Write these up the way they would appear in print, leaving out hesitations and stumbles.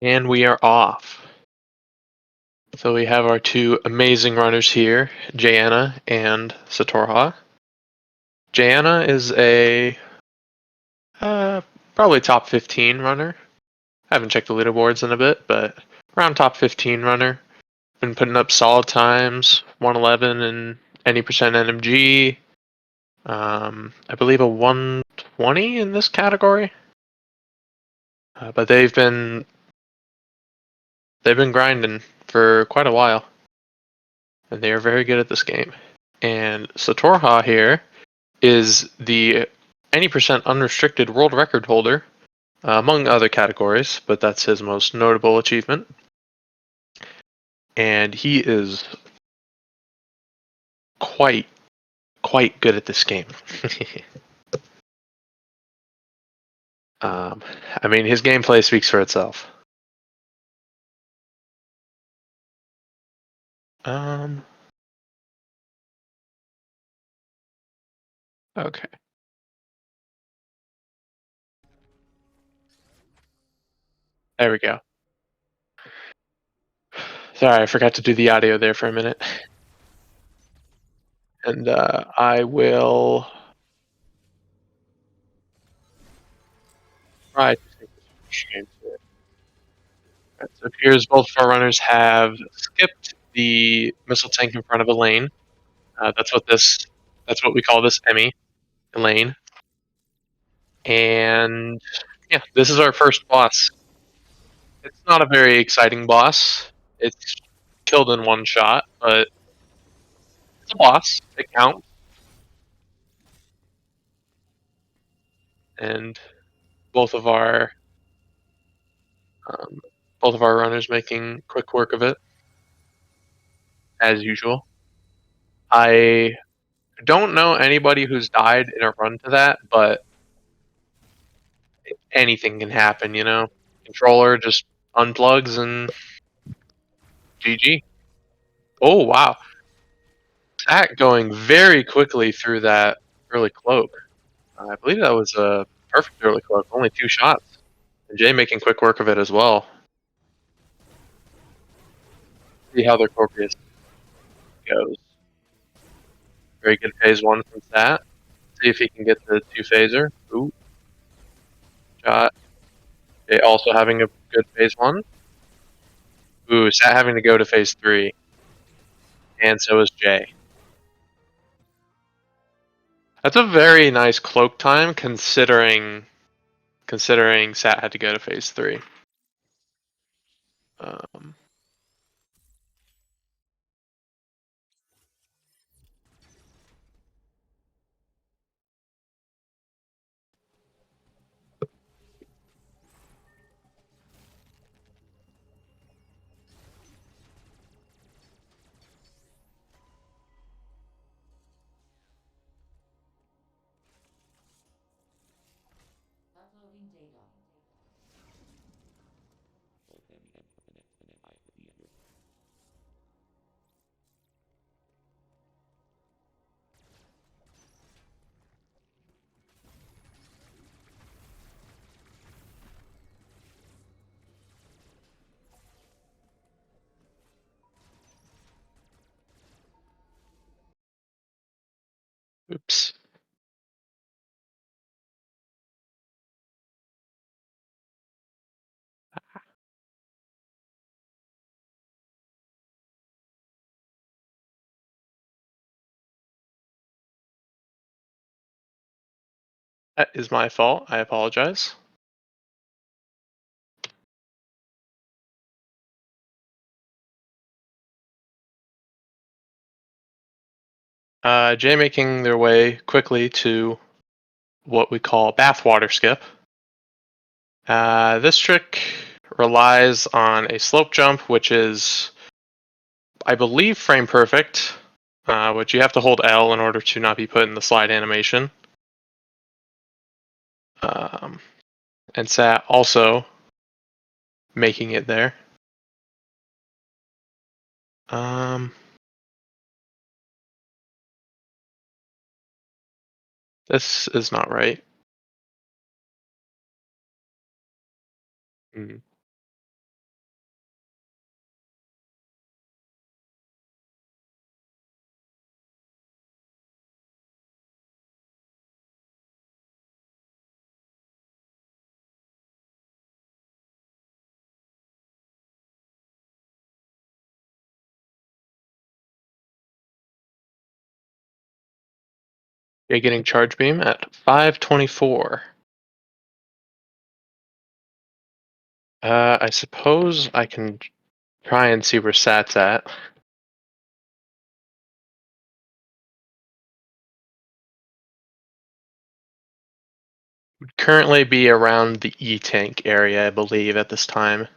And we are off. So we have our two amazing runners here, Jayena and Satorha. Jayena is a uh, probably top 15 runner. I haven't checked the leaderboards in a bit, but around top 15 runner. Been putting up solid times, 111 and any percent NMG. I believe a 120 in this category. But they've been grinding for quite a while, and they are very good at this game. And Satorha here is the any percent unrestricted world record holder, among other categories, but that's his most notable achievement. And he is quite good at this game. I mean, his gameplay speaks for itself. Okay. There we go. Sorry, I forgot to do the audio there for a minute. And I will try to take this game to it. Right, so it appears both of our runners have skipped the missile tank in front of a lane. That's what we call this Emmy lane. And yeah, this is our first boss. It's not a very exciting boss. It's killed in one shot, but it's a boss. It counts. And both of our um, both of our runners making quick work of it as usual. I don't know anybody who's died in a run to that, but anything can happen, you know. Controller just unplugs and GG. Oh wow, that going very quickly through that early cloak. I believe that was a perfect early cloak. Only 2 shots. And Jay making quick work of it as well. See how their Corpius goes. Very good phase one from Sat. See if he can get the 2 phaser. Ooh, shot. Jay also having a good phase one. Ooh, Sat having to go to phase three. And so is Jay. That's a very nice cloak time considering Sat had to go to phase three. Um, oops. That is my fault. I apologize. Jay making their way quickly to what we call bathwater skip. This trick relies on a slope jump, which is, I believe, frame perfect, which you have to hold L in order to not be put in the slide animation. And Sat also making it there. This is not right. You're getting charge beam at 524. I suppose I can try and see where Sat's at. Would currently be around the E-tank area, I believe, at this time.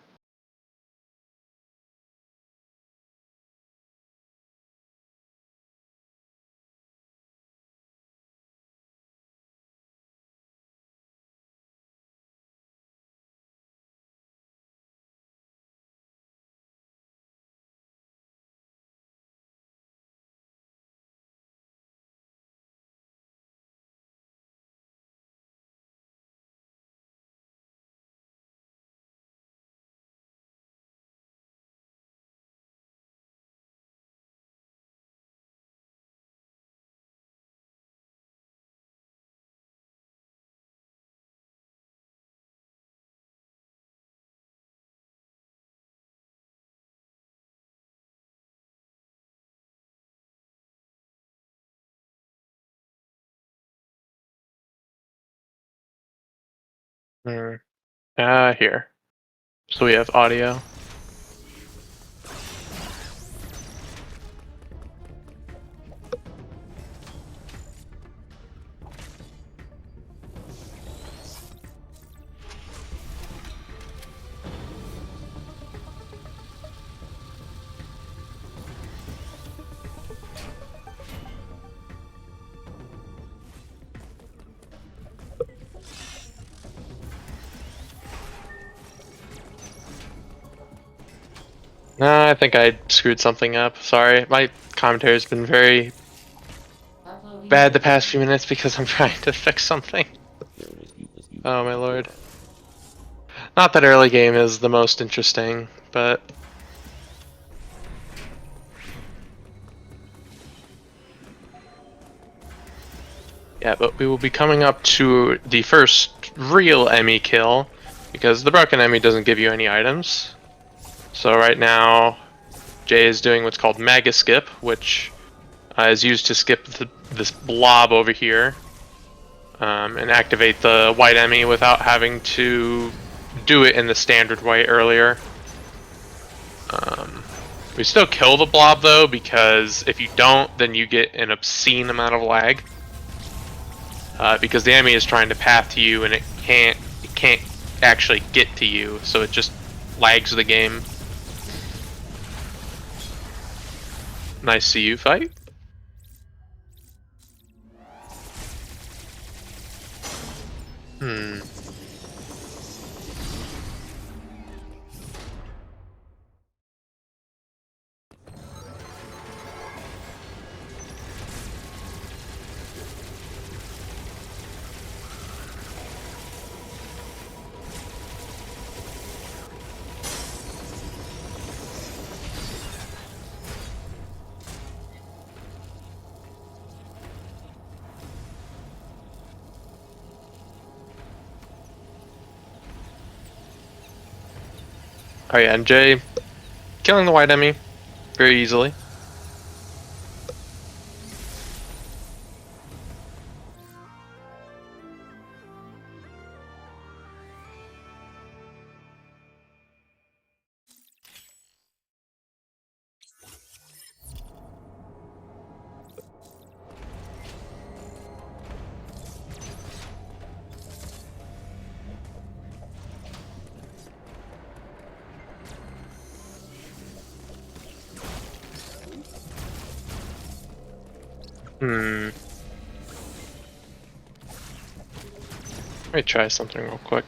Here. So we have audio. I think I screwed something up. Sorry, my commentary has been very bad the past few minutes because I'm trying to fix something. Oh my lord. Not that early game is the most interesting, but... Yeah, but we will be coming up to the first real Emmy kill, because the broken Emmy doesn't give you any items. So right now, Jay is doing what's called Mega Skip, which is used to skip this blob over here, and activate the white Emmy without having to do it in the standard way earlier. We still kill the blob though, because if you don't, then you get an obscene amount of lag. Because the enemy is trying to path to you and it can't actually get to you, so it just lags the game. Nice CU fight. Oh yeah, and Jay killing the white enemy very easily. Let me try something real quick.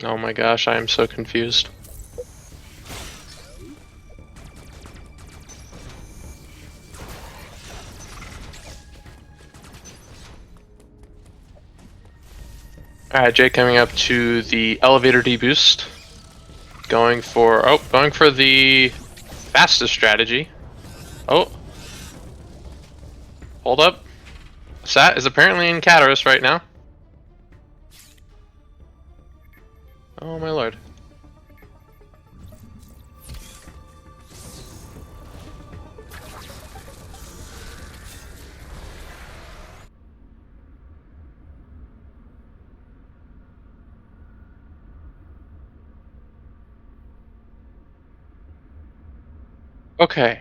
Oh my gosh, I am so confused. Alright, Jay coming up to the elevator deboost. Going for the fastest strategy. Oh. Hold up. Sat is apparently in Cataris right now. Oh my lord. Okay.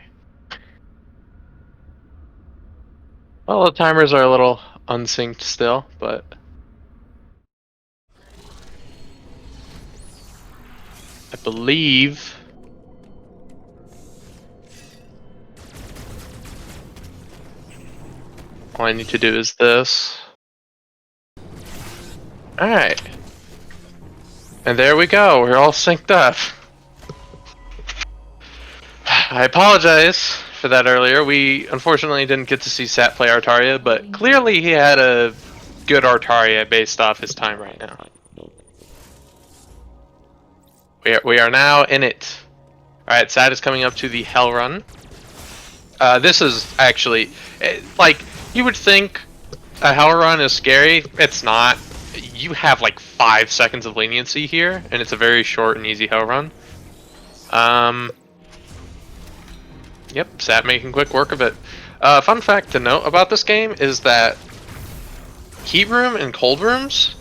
Well, the timers are a little unsynced still, but I believe all I need to do is this. Alright. And there we go, we're all synced up. I apologize for that earlier. We unfortunately didn't get to see Sat play Artaria, but clearly he had a good Artaria based off his time right now. We are now in it. Alright, Sat is coming up to the Hell Run. This is actually, like, you would think a Hell Run is scary. It's not. You have like 5 seconds of leniency here, and it's a very short and easy Hell Run. Yep, Sat making quick work of it. Fun fact to note about this game is that heat room and cold rooms,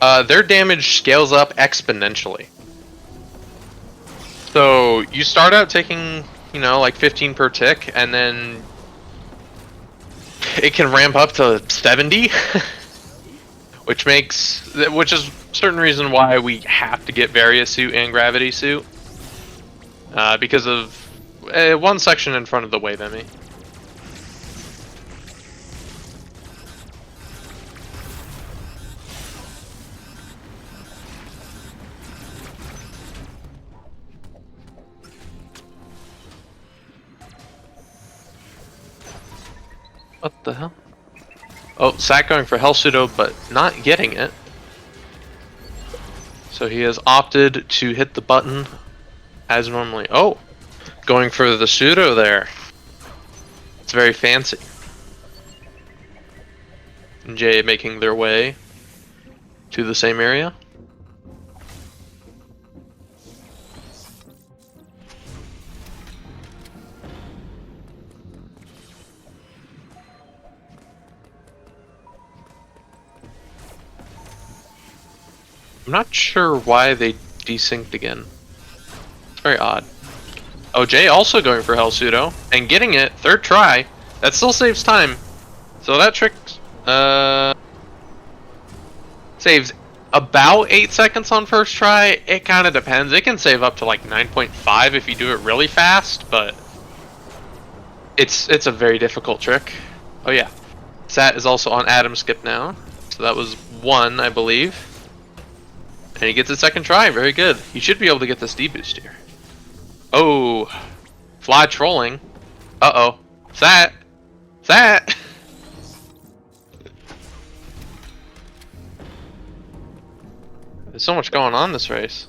their damage scales up exponentially. So you start out taking, you know, like 15 per tick, and then it can ramp up to 70, which is a certain reason why we have to get Varia Suit and Gravity Suit, because of one section in front of the wave enemy. What the hell? Oh, Sat going for Hell Pseudo, but not getting it. So he has opted to hit the button as normally. Oh, going for the Pseudo there. It's very fancy. And Jay making their way to the same area. I'm not sure why they desynced again. It's very odd. Oh, Jay also going for Hell Pseudo and getting it, 3rd try. That still saves time. So that trick saves about 8 seconds on 1st try. It kind of depends. It can save up to like 9.5 if you do it really fast, but it's a very difficult trick. Oh yeah. Sat is also on Adam Skip now. So that was 1, I believe. And he gets a 2nd try, very good. He should be able to get this D-boost here. Oh, fly trolling. Uh-oh. Sat! Sat! There's so much going on this race.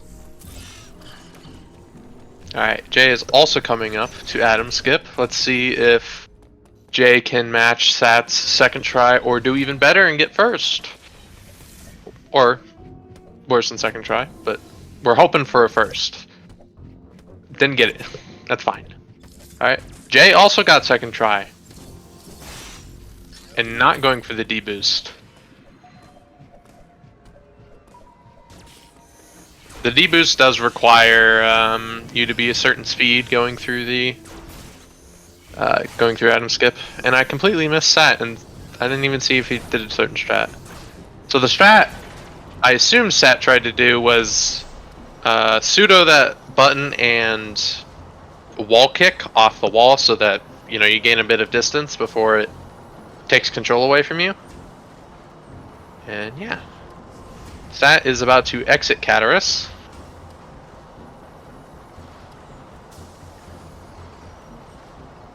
Alright, Jay is also coming up to Adam Skip. Let's see if Jay can match Sat's 2nd try or do even better and get 1st. Or worse than 2nd try, but we're hoping for a 1st. Didn't get it. That's fine. Alright. Jay also got 2nd try. And not going for the D-boost. The D-boost does require you to be a certain speed going through Adam Skip. And I completely missed Sat, and I didn't even see if he did a certain strat. So the strat I assume Sat tried to do was pseudo that button and wall kick off the wall so that, you know, you gain a bit of distance before it takes control away from you. And yeah. Sat is about to exit Catarus.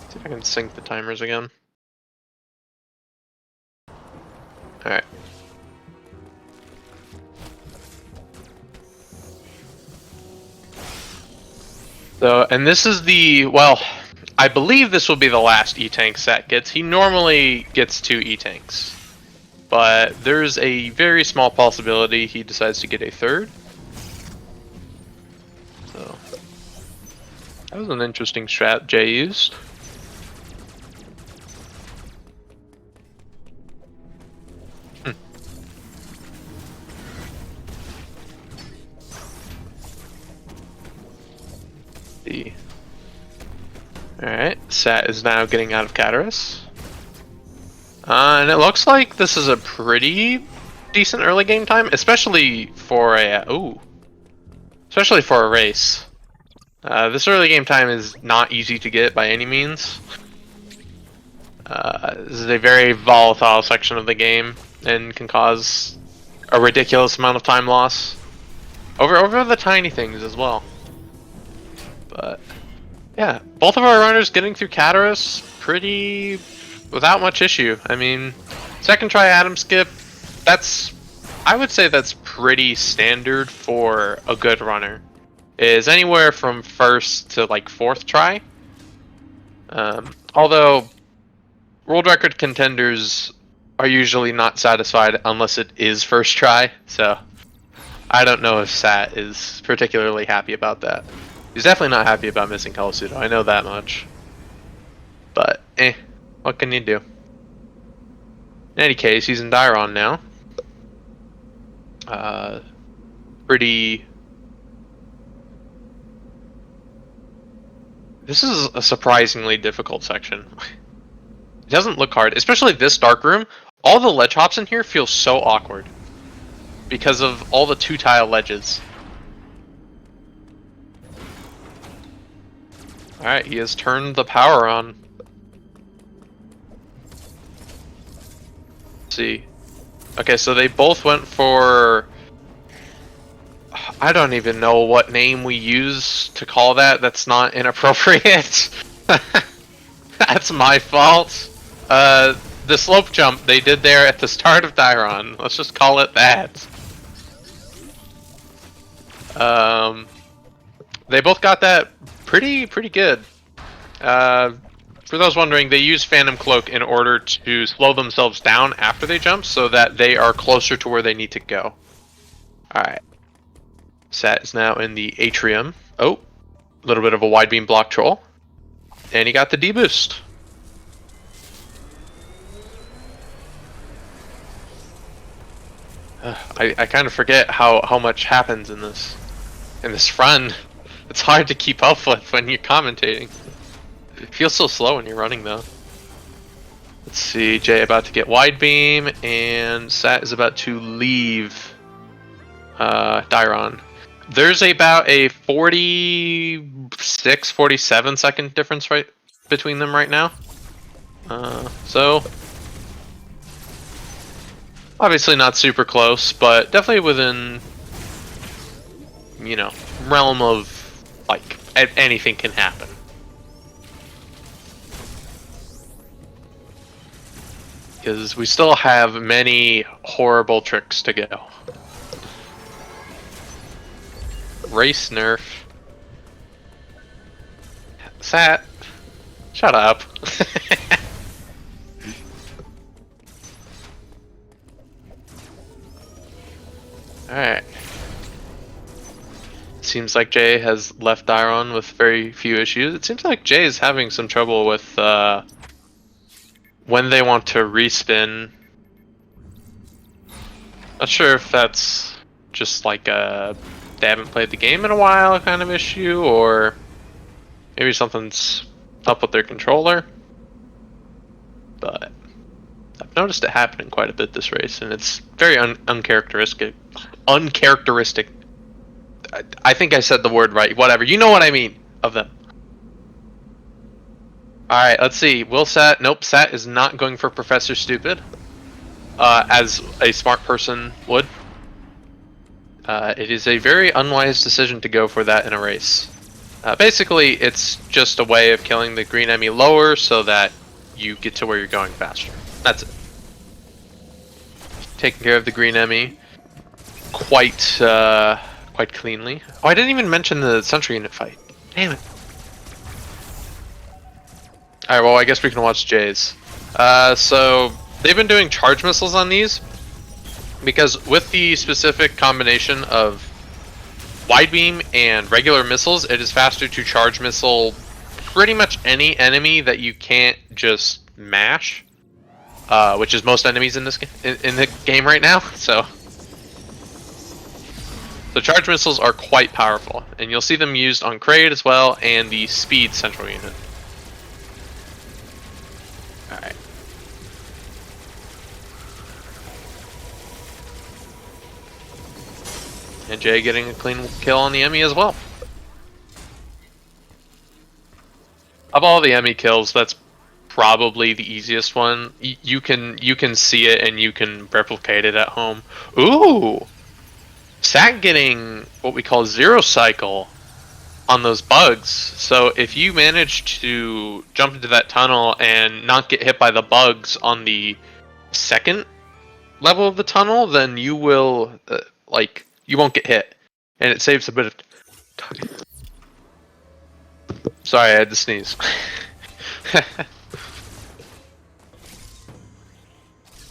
See if I can sync the timers again. Alright. So, and this is the, well, I believe this will be the last E-Tank Sat gets. He normally gets 2 E-Tanks. But there's a very small possibility he decides to get a 3rd. So, that was an interesting strat Jay used. Alright, Sat is now getting out of Catarus. And it looks like this is a pretty decent early game time, especially for a race. This early game time is not easy to get by any means. This is a very volatile section of the game and can cause a ridiculous amount of time loss over the tiny things as well. But yeah, both of our runners getting through Catarus pretty without much issue. I mean, second try atom skip, I would say that's pretty standard for a good runner. Is anywhere from first to like fourth try. Although world record contenders are usually not satisfied unless it is first try, so I don't know if Sat is particularly happy about that. He's definitely not happy about missing Kalisudo, I know that much. But, what can you do? In any case, he's in Dairon now. This is a surprisingly difficult section. It doesn't look hard, especially this dark room. All the ledge hops in here feel so awkward because of all the two-tile ledges. Alright, he has turned the power on. Let's see. Okay, so they both went for... I don't even know what name we use to call that. That's not inappropriate. That's my fault. The slope jump they did there at the start of Dairon. Let's just call it that. They both got that pretty good. For those wondering, they use Phantom Cloak in order to slow themselves down after they jump so that they are closer to where they need to go. Alright. Sat is now in the atrium. Oh, a little bit of a wide beam block troll. And he got the D-boost. I kind of forget how much happens in this run. It's hard to keep up with when you're commentating. It feels so slow when you're running though. Let's see, Jay about to get wide beam, and Sat is about to leave Dairon. There's about a 46, 47 second difference right between them right now. So obviously not super close, but definitely within, you know, realm of like anything can happen. Because we still have many horrible tricks to go. Race nerf. Sat. Shut up. Alright. Seems like Jay has left Dairon with very few issues. It seems like Jay is having some trouble with when they want to respin. Not sure if that's just like a they haven't played the game in a while kind of issue, or maybe something's up with their controller. But I've noticed it happening quite a bit this race, and it's very uncharacteristic. I think I said the word right. Whatever. You know what I mean of them. Alright, let's see. Will Sat... Nope, Sat is not going for Professor Stupid. As a smart person would. It is a very unwise decision to go for that in a race. Basically, it's just a way of killing the green enemy lower so that you get to where you're going faster. That's it. Taking care of the green enemy quite cleanly. Oh, I didn't even mention the Sentry Unit fight. Damn it. Alright, well, I guess we can watch Jay's. So, they've been doing charge missiles on these, because with the specific combination of wide beam and regular missiles, it is faster to charge missile pretty much any enemy that you can't just mash, which is most enemies in this in the game right now. So charge missiles are quite powerful, and you'll see them used on Kraid as well and the Speed Central Unit. Alright. And Jay getting a clean kill on the Emmy as well. Of all the Emmy kills, that's probably the easiest one. You can see it and you can replicate it at home. Ooh! Sat getting what we call zero cycle on those bugs. So if you manage to jump into that tunnel and not get hit by the bugs on the second level of the tunnel, then you will you won't get hit, and it saves a bit of time. Sorry, I had to sneeze.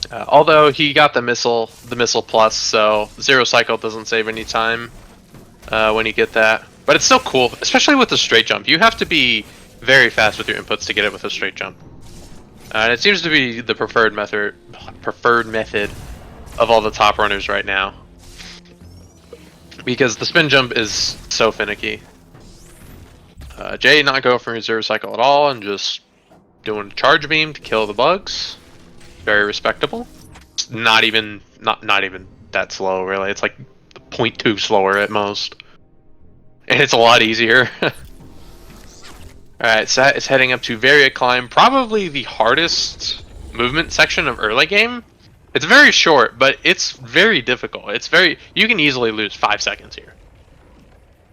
Although he got the missile plus, so zero cycle doesn't save any time when you get that. But it's still cool, especially with the straight jump. You have to be very fast with your inputs to get it with a straight jump. And it seems to be the preferred method of all the top runners right now. Because the spin jump is so finicky. Jay not going for a zero cycle at all and just doing a charge beam to kill the bugs. Very respectable. It's not even that slow really. It's like 0.2 slower at most. And it's a lot easier. Alright, Sat is heading up to Varia Climb, probably the hardest movement section of early game. It's very short, but it's very difficult. You can easily lose 5 seconds here.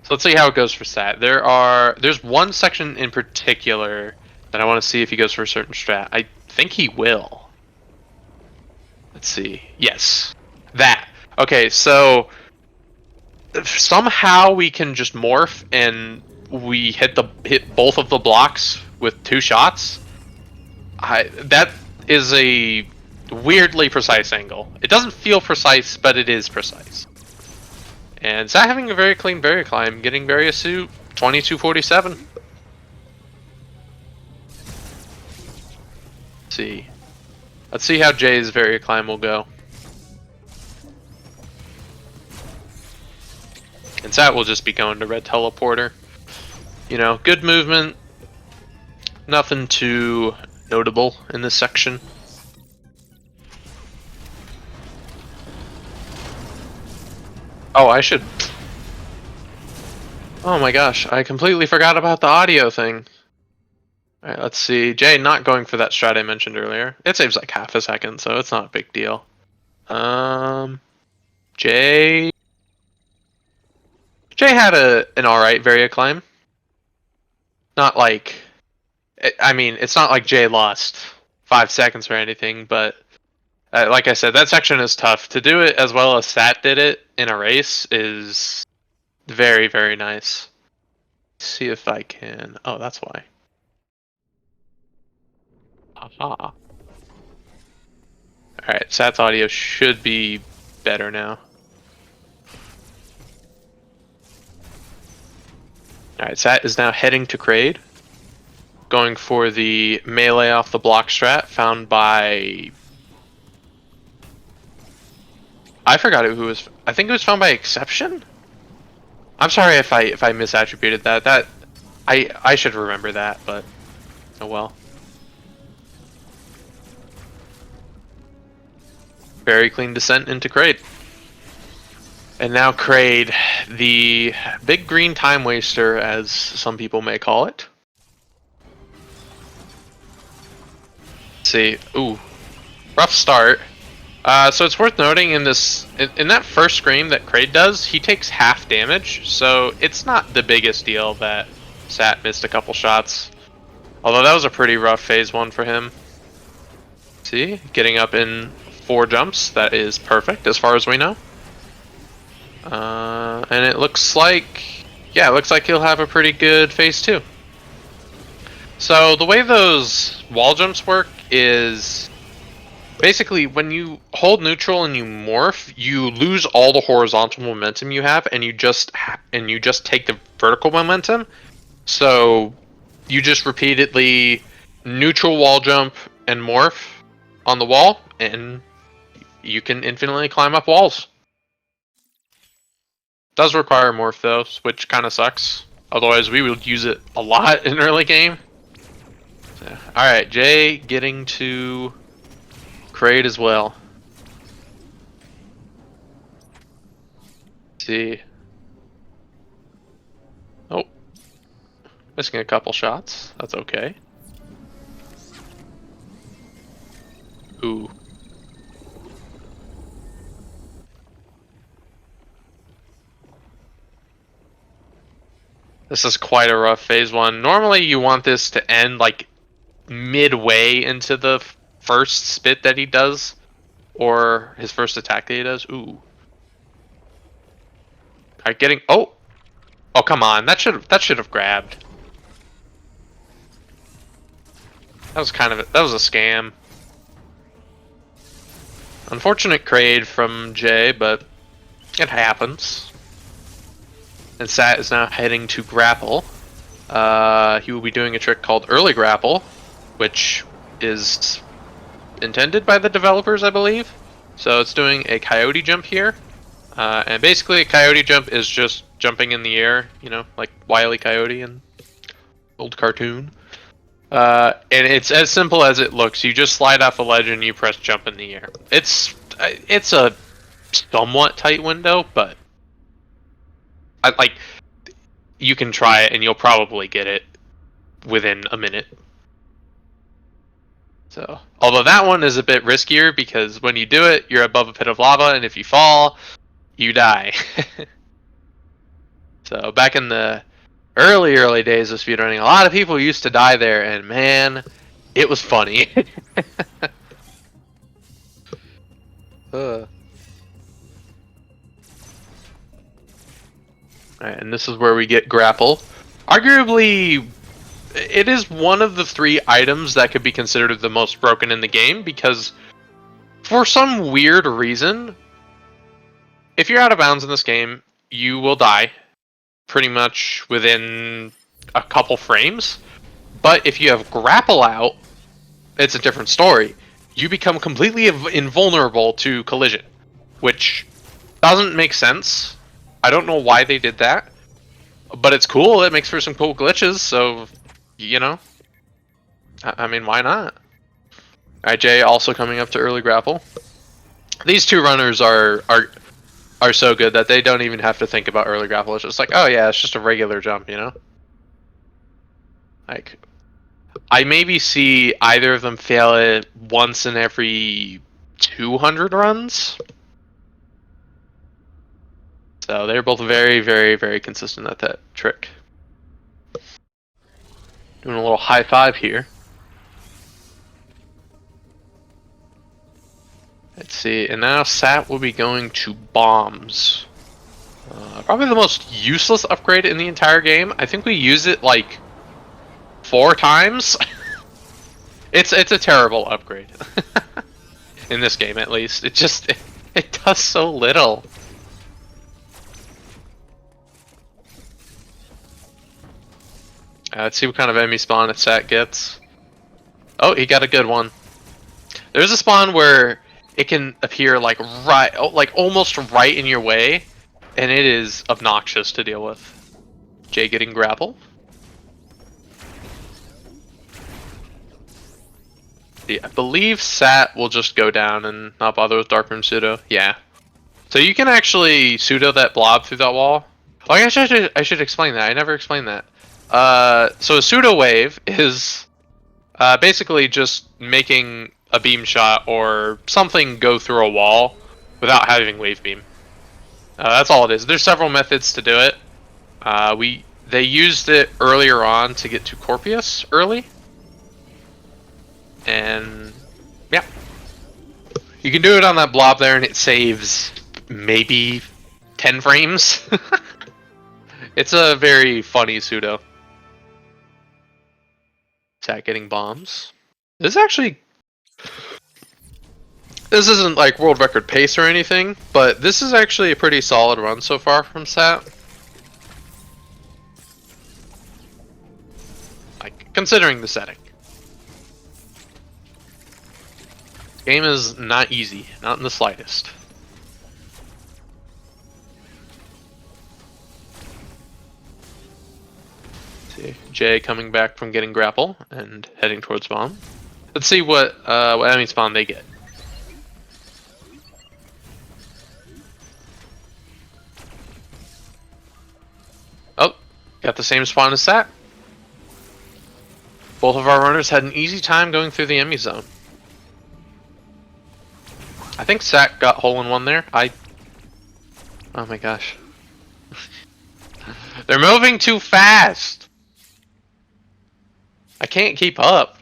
So let's see how it goes for Sat. There's one section in particular that I want to see if he goes for a certain strat. I think he will. Let's see. Yes. That. Okay, so somehow we can just morph and we hit both of the blocks with 2 shots. That is a weirdly precise angle. It doesn't feel precise, but it is precise. And Sat having a very clean Varia Climb, getting Varia Suit 2247. Let's see how Jay's Varia Climb will go. And Sat will just be going to Red Teleporter. You know, good movement. Nothing too notable in this section. Oh, oh my gosh, I completely forgot about the audio thing. Alright, let's see. Jay not going for that strat I mentioned earlier. It saves like half a second, so it's not a big deal. Jay had an alright Varia Climb. Not like... I mean, it's not like Jay lost 5 seconds or anything, but... like I said, that section is tough. To do it as well as Sat did it in a race is very, very nice. Let's see if I can... Oh, that's why. Aha. Alright, Sat's audio should be better now. Alright, Sat is now heading to Kraid. Going for the melee off the block strat found by... I forgot who was... I think it was found by Exception? I'm sorry if I misattributed that. I should remember that, but... Oh well. Very clean descent into Kraid. And now Kraid, the big green time waster, as some people may call it. Let's see. Ooh. Rough start. So it's worth noting in that first scream that Kraid does, he takes half damage, so it's not the biggest deal that Sat missed a couple shots. Although that was a pretty rough phase 1 for him. See, getting up in 4 jumps, that is perfect as far as we know. And it looks like, yeah, it looks like he'll have a pretty good phase 2. So the way those wall jumps work is basically when you hold neutral and you morph, you lose all the horizontal momentum you have, and you just take the vertical momentum. So you just repeatedly neutral wall jump and morph on the wall, and you can infinitely climb up walls. Does require morph though, which kind of sucks. Otherwise we would use it a lot in early game. Yeah. Alright, Jay getting to crate as well. Let's see. Oh. Missing a couple shots. That's okay. Ooh. This is quite a rough phase one. Normally you want this to end like midway into the first spit that he does, or his first attack that he does. Ooh. Alright, getting oh come on, that should have grabbed. That was that was a scam. Unfortunate crade from Jay, but it happens. And Sat is now heading to grapple. He will be doing a trick called early grapple, which is intended by the developers, I believe. So it's doing a coyote jump here. And basically a coyote jump is just jumping in the air, you know, like Wile E. Coyote in old cartoon. And it's as simple as it looks. You just slide off a ledge and you press jump in the air. It's a somewhat tight window, but you can try it and you'll probably get it within a minute. So, although that one is a bit riskier because when you do it, you're above a pit of lava, and if you fall, you die. So back in the early days of speedrunning, a lot of people used to die there, and man, it was funny. Alright, and this is where we get grapple. Arguably, it is one of the 3 items that could be considered the most broken in the game, because for some weird reason, if you're out of bounds in this game, you will die pretty much within a couple frames. But if you have grapple out, it's a different story. You become completely invulnerable to collision, which doesn't make sense. I don't know why they did that, but it's cool. It makes for some cool glitches, so, you know. I mean, why not? Alright, Jay also coming up to early grapple. These 2 runners are so good that they don't even have to think about early grapple. It's just like, oh yeah, it's just a regular jump, you know? Like, I maybe see either of them fail it once in every 200 runs. So they're both very, very, very consistent at that trick. Doing a little high five here. Let's see, and now Sat will be going to bombs. Probably the most useless upgrade in the entire game. I think we use it like 4 times. It's a terrible upgrade. In this game, at least. It does so little. Let's see what kind of enemy spawn Sat gets. Oh, he got a good one. There's a spawn where it can appear like almost right in your way, and it is obnoxious to deal with. Jay getting grappled. Yeah, I believe Sat will just go down and not bother with Dark Room Pseudo. Yeah. So you can actually pseudo that blob through that wall. Oh, I guess I should explain that. I never explained that. So a pseudo wave is basically just making a beam shot or something go through a wall without having wave beam. That's all it is. There's several methods to do it. They used it earlier on to get to Corpius early. And yeah, you can do it on that blob there and it saves maybe 10 frames. It's a very funny pseudo. Sat getting bombs. This isn't like world record pace or anything, but this is actually a pretty solid run so far from Sat. Like, considering the setting. Game is not easy, not in the slightest. Let's see. Jay coming back from getting grapple and heading towards spawn. Let's see what enemy spawn they get. Oh, got the same spawn as Sat. Both of our runners had an easy time going through the enemy zone. I think Sat got hole in one there. Oh my gosh. They're moving too fast! I can't keep up.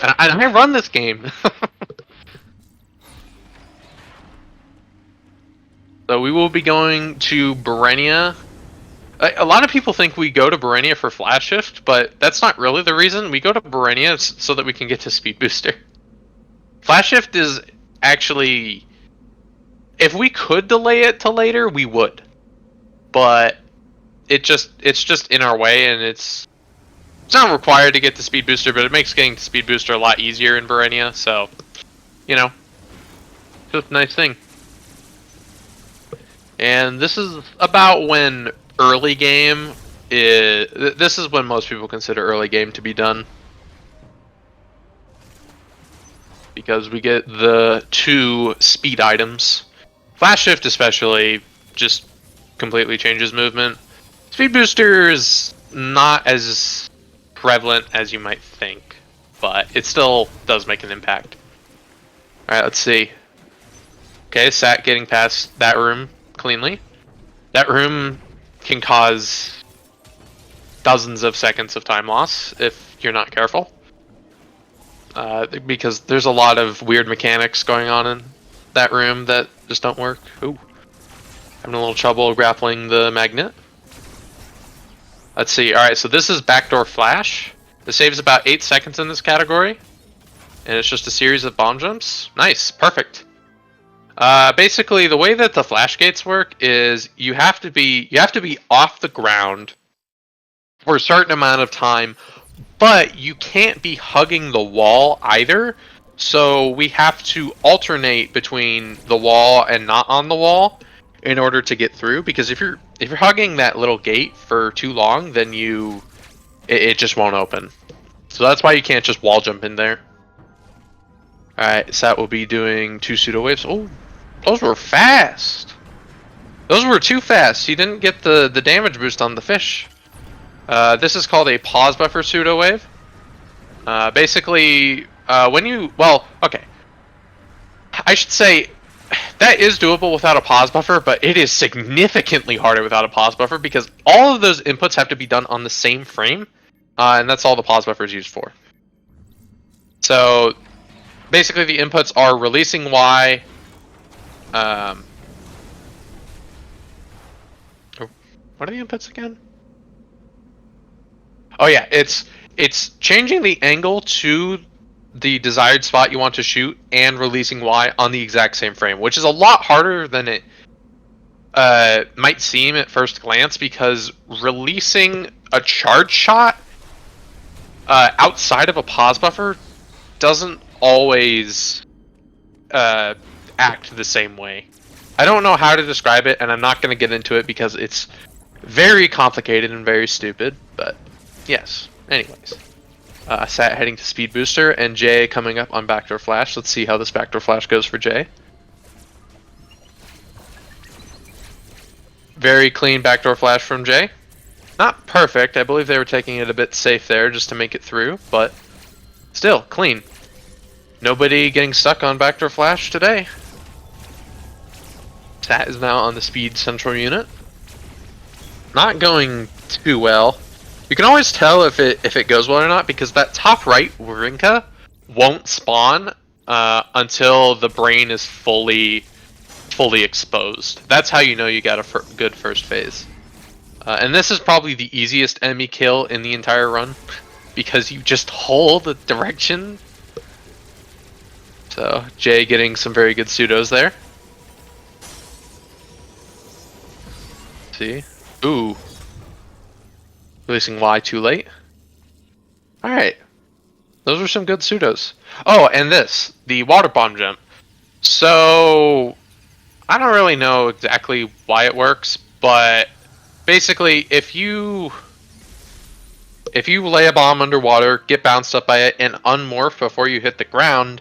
And I run this game. So we will be going to Berenia. A lot of people think we go to Berenia for Flash Shift, but that's not really the reason. We go to Berenia so that we can get to Speed Booster. Flash Shift is actually... If we could delay it to later, we would. But it's just in our way, and it's not required to get to Speed Booster, but it makes getting to Speed Booster a lot easier in Berenia, so, you know, just a nice thing. And this is about when early game is... This is when most people consider early game to be done. Because we get the 2 speed items. Flash Shift especially just completely changes movement. Speed Booster is not as prevalent as you might think, but it still does make an impact. Alright, let's see. Okay, Sat getting past that room cleanly. That room can cause dozens of seconds of time loss if you're not careful. Because there's a lot of weird mechanics going on in that room that just don't work. Ooh. Having a little trouble grappling the magnet. Let's see. Alright, so this is backdoor flash. This saves about 8 seconds in this category. And it's just a series of bomb jumps. Nice. Perfect. Basically, the way that the flash gates work is you have to be off the ground for a certain amount of time, but you can't be hugging the wall either. So we have to alternate between the wall and not on the wall in order to get through. Because if you're hugging that little gate for too long, then it just won't open. So that's why you can't just wall jump in there. Alright, Sat will be doing 2 pseudo waves. Oh, those were fast. Those were too fast. He didn't get the damage boost on the fish. This is called a pause buffer pseudo wave. Basically, when you... Well, okay. I should say, that is doable without a pause buffer, but it is significantly harder without a pause buffer because all of those inputs have to be done on the same frame, and that's all the pause buffer is used for. So, basically the inputs are releasing Y, what are the inputs again? Oh yeah, it's changing the angle to the desired spot you want to shoot and releasing Y on the exact same frame, which is a lot harder than it might seem at first glance, because releasing a charge shot outside of a pause buffer doesn't always act the same way. I don't know how to describe it, and I'm not going to get into it because it's very complicated and very stupid, but yes. Anyways. Sat heading to Speed Booster, and Jay coming up on Backdoor Flash. Let's see how this Backdoor Flash goes for Jay. Very clean Backdoor Flash from Jay. Not perfect. I believe they were taking it a bit safe there just to make it through, but still, clean. Nobody getting stuck on Backdoor Flash today. Sat is now on the Speed Central unit. Not going too well. You can always tell if it goes well or not, because that top right Warinka won't spawn until the brain is fully exposed. That's how you know you got a good first phase. And this is probably the easiest enemy kill in the entire run, because you just hold the direction. So Jay getting some very good pseudos there. See? Ooh. Releasing Y too late. Alright. Those were some good pseudos. Oh, and this. The water bomb jump. So, I don't really know exactly why it works, but basically if you if you lay a bomb underwater, get bounced up by it, and unmorph before you hit the ground,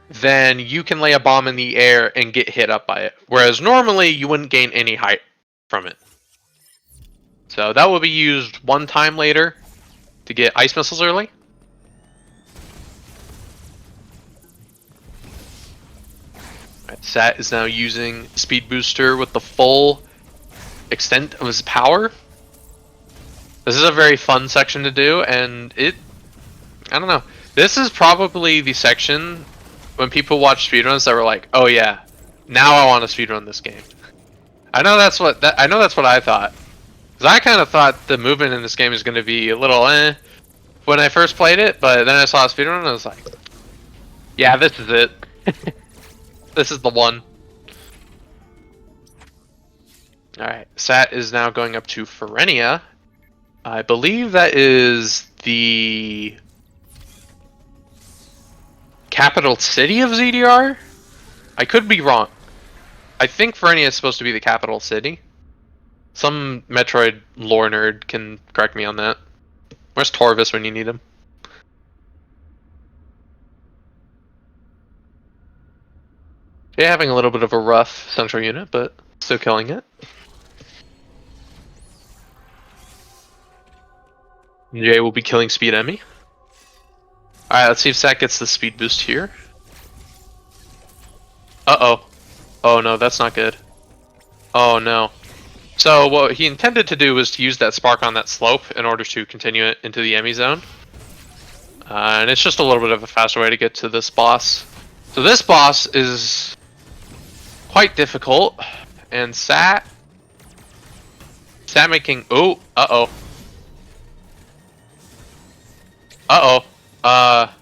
then you can lay a bomb in the air and get hit up by it. Whereas normally you wouldn't gain any height from it. So that will be used one time later to get ice missiles early. Right, Sat is now using Speed Booster with the full extent of his power. This is a very fun section to do, and I don't know. This is probably the section when people watch speedruns that were like, "Oh yeah, now I want to speedrun this game." I know that's what I thought. Because I kind of thought the movement in this game is going to be a little when I first played it, but then I saw a speedrun and I was like, "Yeah, this is it. This is the one." All right, Sat is now going up to Ferenia. I believe that is the capital city of ZDR? I could be wrong. I think Ferenia is supposed to be the capital city. Some Metroid lore nerd can correct me on that. Where's Torvis when you need him? Yeah, having a little bit of a rough central unit, but still killing it. Jay will be killing Speed Emmy. Alright, let's see if Sat gets the speed boost here. Uh-oh. Oh no, that's not good. Oh no. So what he intended to do was to use that spark on that slope in order to continue it into the Emmy zone. And it's just a little bit of a faster way to get to this boss. So this boss is quite difficult. And Sat making... Oh, uh-oh. Uh-oh.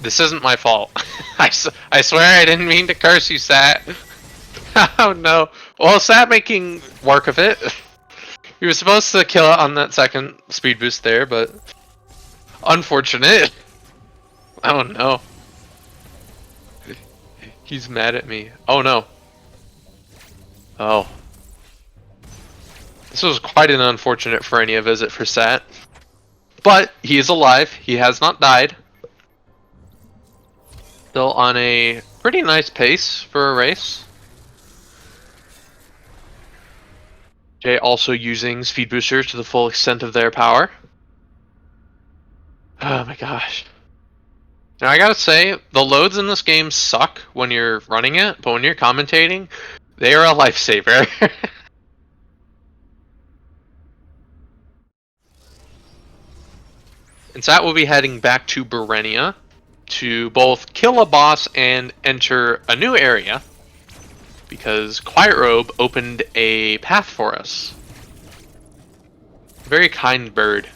This isn't my fault. I swear I didn't mean to curse you, Sat. Oh no. Well, Sat making work of it. He was supposed to kill it on that second speed boost there, but... Unfortunate. Oh no. He's mad at me. Oh no. Oh. This was quite an unfortunate Ferenia visit for Sat. But he is alive. He has not died. Still on a pretty nice pace for a race. Jay also using speed boosters to the full extent of their power. Oh my gosh. Now I gotta say, the loads in this game suck when you're running it, but when you're commentating, they are a lifesaver. And Sat will be heading back to Berenia to both kill a boss and enter a new area, because Quiet Robe opened a path for us. Very kind bird.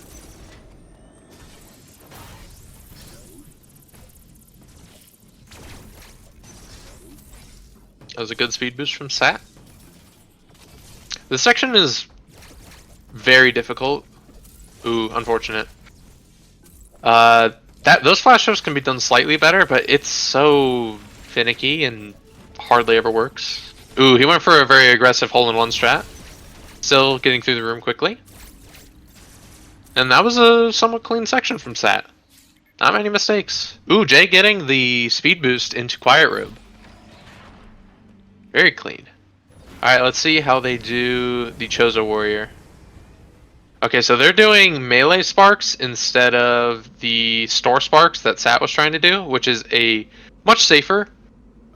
That was a good speed boost from Sat. This section is very difficult. Ooh, unfortunate. Those flash shows can be done slightly better, but it's so finicky and hardly ever works. Ooh, he went for a very aggressive hole-in-one strat. Still getting through the room quickly. And that was a somewhat clean section from Sat. Not many mistakes. Ooh, Jay getting the speed boost into Quiet Robe. Very clean. Alright, let's see how they do the Chozo Warrior. Okay, so they're doing melee sparks instead of the store sparks that Sat was trying to do, which is a much safer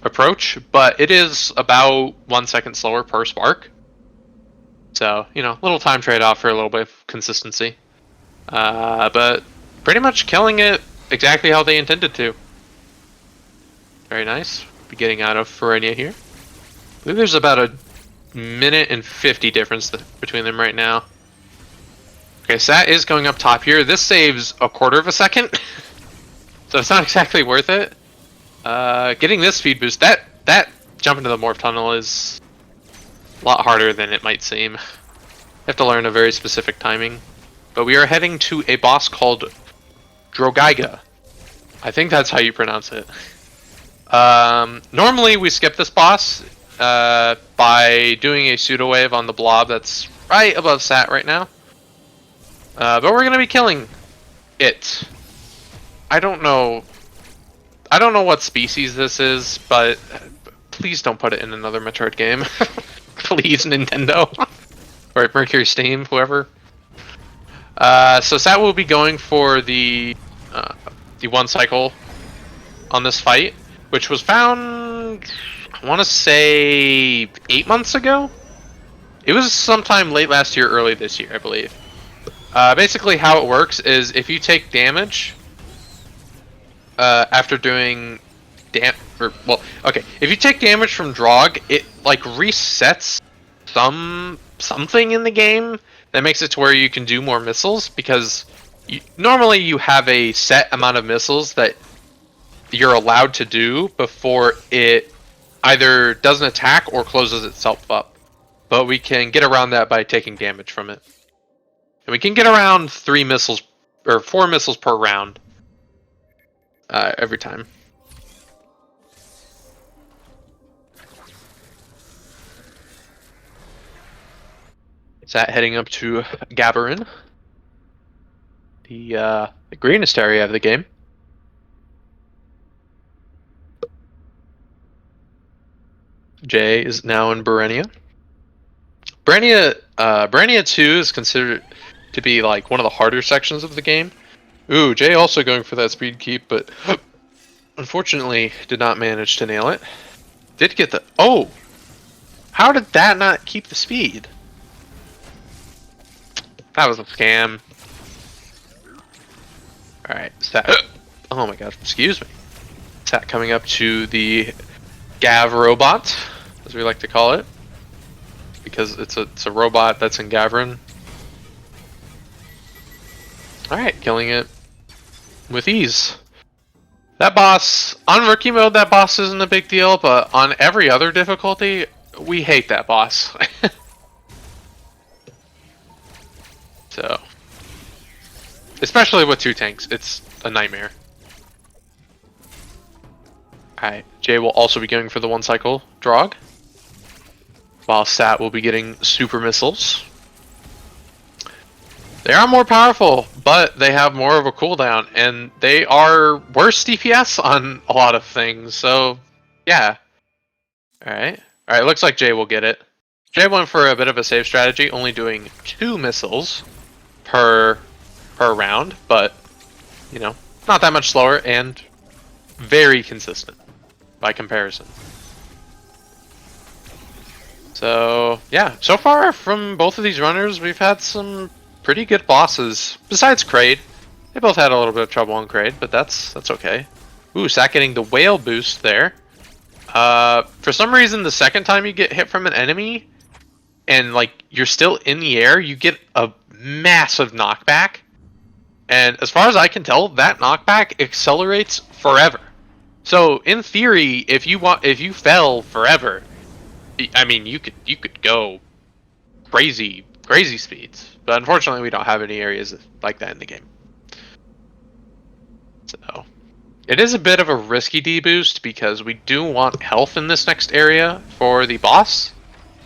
approach, but it is about 1 second slower per spark. So, you know, little time trade-off for a little bit of consistency. But pretty much killing it exactly how they intended to. Very nice. Be getting out of Ferenia here. I believe there's about a minute and 50 difference between them right now. Okay, Sat is going up top here. This saves a quarter of a second. So it's not exactly worth it. Getting this speed boost, that jump into the morph tunnel is a lot harder than it might seem. You have to learn a very specific timing. But we are heading to a boss called Drogaiga. I think that's how you pronounce it. Normally we skip this boss by doing a pseudo wave on the blob that's right above Sat right now. But we're going to be killing I don't know. I don't know what species this is, but please don't put it in another Metroid game. Please, Nintendo. Or Mercury Steam, whoever. So Sat will be going for the one cycle on this fight, which was found, I want to say, 8 months ago? It was sometime late last year, early this year, I believe. Basically how it works is if you take damage after doing if you take damage from Drog, it like resets something in the game that makes it to where you can do more missiles, because normally you have a set amount of missiles that you're allowed to do before it either doesn't attack or closes itself up. But we can get around that by taking damage from it. And we can get around 3 missiles or 4 missiles per round every time. Is that heading up to Gabarin, the greenest area of the game. Jay is now in Barenia. Barenia 2 is considered to be like one of the harder sections of the game. Ooh, Jay also going for that speed keep, but unfortunately did not manage to nail it. Did get the... Oh! How did that not keep the speed? That was a scam. Alright, Sat... Oh my god, excuse me. Sat coming up to the Gav robot, as we like to call it. Because it's a robot that's in Gavrin. Alright, killing it with ease. That boss, on rookie mode, that boss isn't a big deal, but on every other difficulty, we hate that boss. So, especially with 2 tanks, it's a nightmare. Alright, Jay will also be going for the 1 cycle Drog, while Sat will be getting super missiles. They are more powerful, but they have more of a cooldown, and they are worse DPS on a lot of things, so yeah. Alright, looks like Jay will get it. Jay went for a bit of a save strategy, only doing 2 missiles per round, but, you know, not that much slower, and very consistent by comparison. So, yeah, so far from both of these runners, we've had some pretty good bosses. Besides Kraid. They both had a little bit of trouble on Kraid, but that's okay. Ooh, Sat getting the whale boost there. For some reason, the second time you get hit from an enemy, and like you're still in the air, you get a massive knockback. And as far as I can tell, that knockback accelerates forever. So in theory, if you fell forever, I mean, you could go crazy speeds. But unfortunately, we don't have any areas like that in the game. So it is a bit of a risky deboost because we do want health in this next area for the boss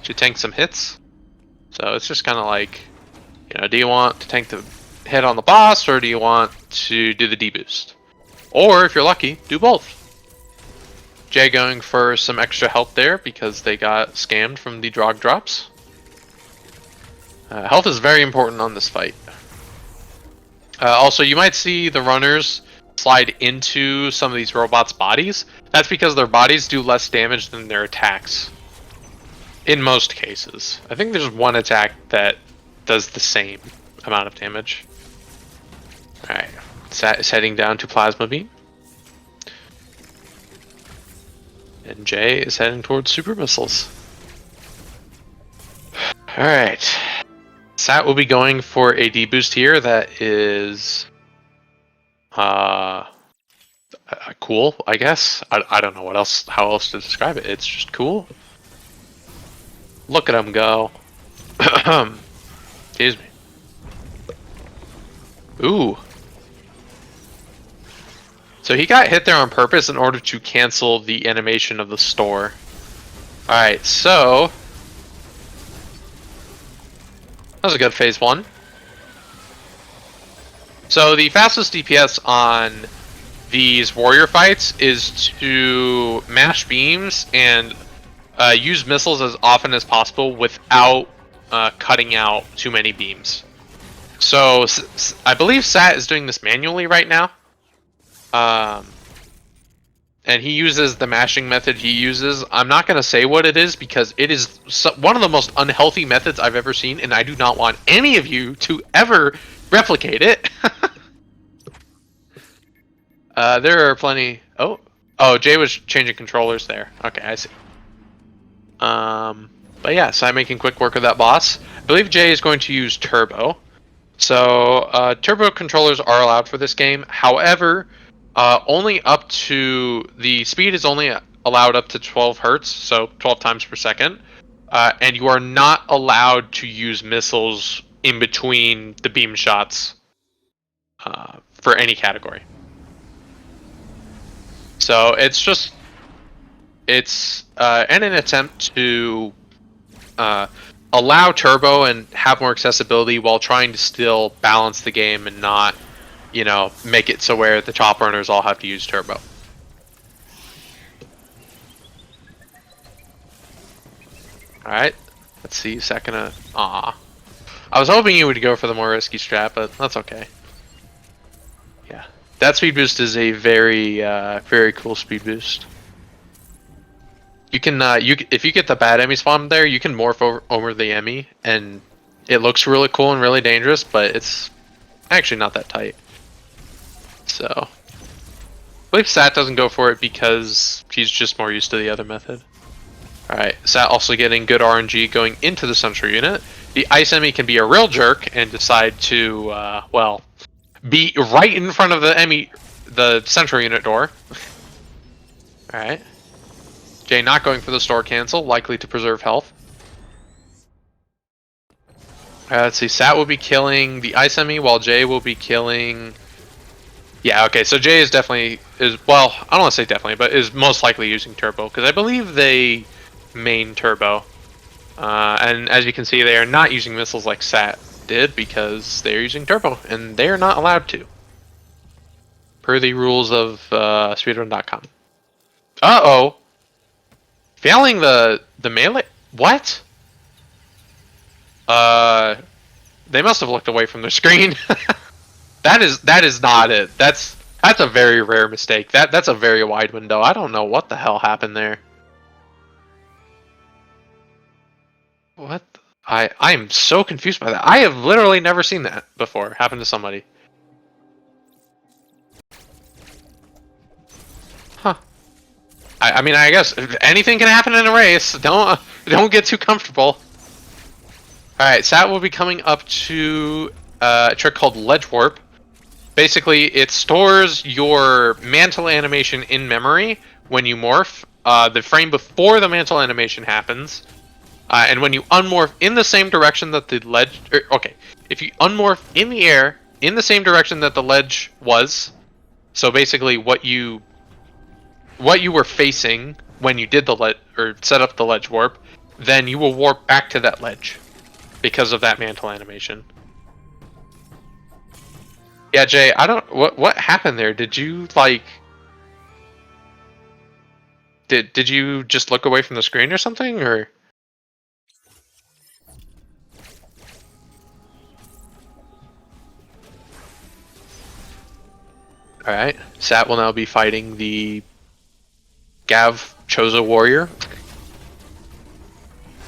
to tank some hits. So it's just kind of like, you know, do you want to tank the hit on the boss, or do you want to do the deboost? Or if you're lucky, do both. Jay going for some extra help there because they got scammed from the Drog drops. Health is very important on this fight. Also, you might see the runners slide into some of these robots' bodies. That's because their bodies do less damage than their attacks. In most cases. I think there's one attack that does the same amount of damage. Alright, Sat is heading down to Plasma Beam. And Jay is heading towards Super Missiles. Alright. Sat will be going for a deboost here that is cool, I guess. I don't know how else to describe it. It's just cool. Look at him go. Excuse me. Ooh. So he got hit there on purpose in order to cancel the animation of the store. Alright, so that was a good phase 1. So the fastest DPS on these warrior fights is to mash beams and use missiles as often as possible without cutting out too many beams. So I believe Sat is doing this manually right now. And he uses the mashing method he uses. I'm not going to say what it is because it is one of the most unhealthy methods I've ever seen, and I do not want any of you to ever replicate it. There are plenty... Oh, Jay was changing controllers there. Okay, I see. But yeah, so I'm making quick work of that boss. I believe Jay is going to use Turbo. So, Turbo controllers are allowed for this game. However... only up to the speed is only allowed up to 12 hertz, so 12 times per second, and you are not allowed to use missiles in between the beam shots for any category. So it's in an attempt to allow turbo and have more accessibility while trying to still balance the game and not, you know, make it so where the top runners all have to use turbo. Alright, let's see, second. I was hoping you would go for the more risky strat, but that's okay. Yeah, that speed boost is a very, very cool speed boost. You can, if you get the bad enemy spawn there, you can morph over the enemy, and it looks really cool and really dangerous, but it's actually not that tight. So, I believe Sat doesn't go for it because he's just more used to the other method. Alright, Sat also getting good RNG going into the sentry unit. The ice enemy can be a real jerk and decide to, well, be right in front of the sentry unit door. Alright. Jay not going for the store cancel, likely to preserve health. Let's see, Sat will be killing the ice enemy while Jay will be killing... Yeah, okay, so Jay is definitely, well, I don't want to say definitely, but is most likely using turbo, because I believe they main turbo. And as you can see, they are not using missiles like Sat did, because they're using turbo, and they are not allowed to. Per the rules of speedrun.com. Uh-oh! Failing the melee? What? They must have looked away from their screen. That is not it. That's a very rare mistake. That's a very wide window. I don't know what the hell happened there. What? I am so confused by that. I have literally never seen that before happen to somebody. Huh. I mean, I guess anything can happen in a race. Don't get too comfortable. All right, Sat will be coming up to a trick called Ledge Warp. Basically, it stores your mantle animation in memory when you morph, the frame before the mantle animation happens, and when you unmorph in the same direction that the ledge... okay, if you unmorph in the air, in the same direction that the ledge was, so basically what you were facing when you did the set up the ledge warp, then you will warp back to that ledge because of that mantle animation. Yeah, Jay, I don't... What happened there? Did you, like... Did you just look away from the screen or something, or... Alright, Sat will now be fighting the Gav Chozo Warrior.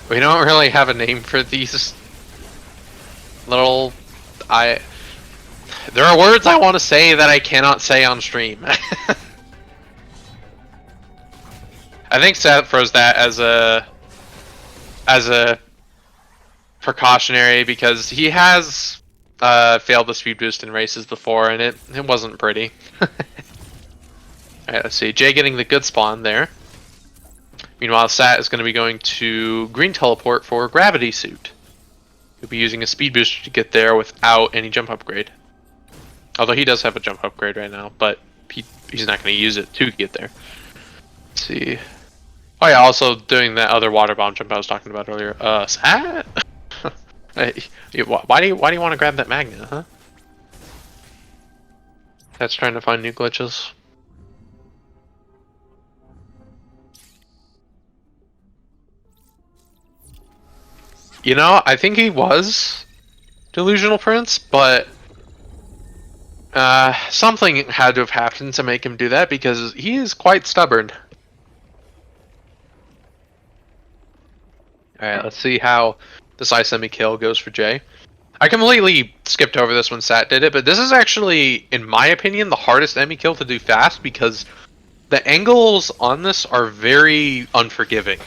We don't really have a name for these little... There are words I want to say that I cannot say on stream. I think Sat froze that as a precautionary because he has failed the speed boost in races before and it wasn't pretty. Alright, let's see. Jay getting the good spawn there. Meanwhile, Sat is going to be going to green teleport for gravity suit. He'll be using a speed booster to get there without any jump upgrade. Although he does have a jump upgrade right now, but he's not going to use it to get there. Let's see. Oh yeah, also doing that other water bomb jump I was talking about earlier. Sat? Why do you want to grab that magnet, huh? That's trying to find new glitches. You know, I think he was Delusional Prince, but something had to have happened to make him do that because he is quite stubborn. Alright, let's see how this semi kill goes for Jay. I completely skipped over this when Sat did it, but this is actually, in my opinion, the hardest Emmy kill to do fast because the angles on this are very unforgiving.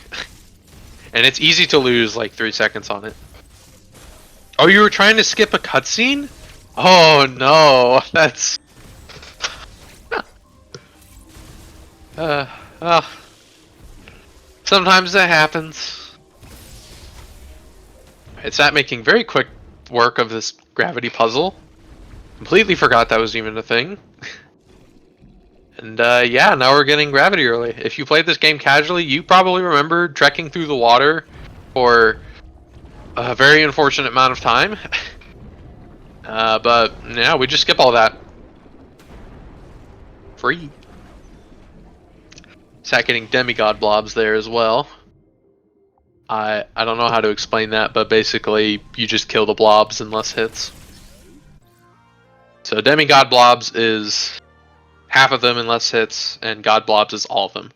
And it's easy to lose like 3 seconds on it. Oh, you were trying to skip a cutscene? Oh no, that's... sometimes that happens. It's at making very quick work of this gravity puzzle. Completely forgot that was even a thing. And yeah, now we're getting gravity early. If you played this game casually, you probably remember trekking through the water for a very unfortunate amount of time. But yeah, we just skip all that. Free. Sat getting demigod blobs there as well. I don't know how to explain that, but basically you just kill the blobs in less hits. So demigod blobs is half of them in less hits, and god blobs is all of them.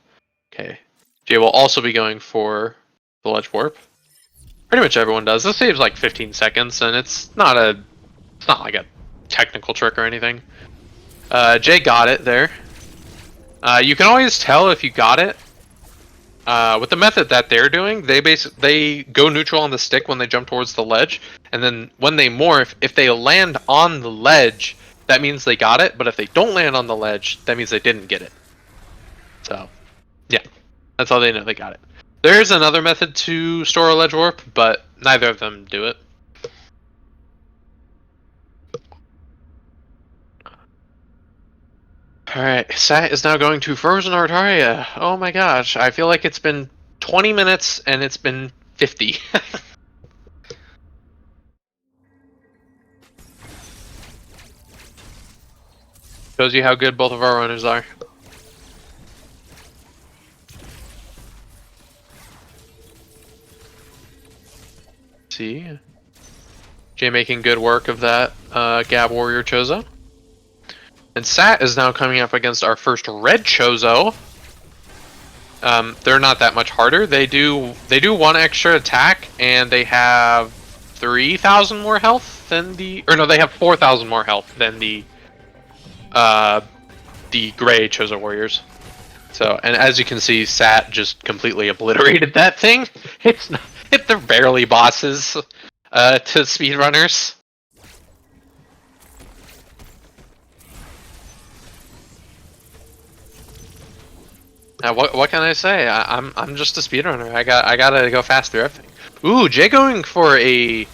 Okay. Jay will also be going for the ledge warp. Pretty much everyone does. This saves like 15 seconds, and it's not like a technical trick or anything. Jay got it there. You can always tell if you got it. With the method that they're doing, they go neutral on the stick when they jump towards the ledge, and then when they morph, if they land on the ledge, that means they got it, but if they don't land on the ledge, that means they didn't get it. So, yeah, that's how they know they got it. There is another method to store a ledge warp, but neither of them do it. Alright, Sat is now going to Frozen Artaria. Oh my gosh, I feel like it's been 20 minutes and it's been 50. Shows you how good both of our runners are. See? Jay making good work of that Gab Warrior Chozo. And Sat is now coming up against our first red Chozo. They're not that much harder. They do 1 extra attack, and they have 3,000 more health than the... Or no, they have 4,000 more health than the gray Chozo Warriors. So, and as you can see, Sat just completely obliterated that thing. They're barely bosses to speedrunners. What can I say? I'm just a speedrunner. I gotta go fast through everything. Ooh, Jay going for a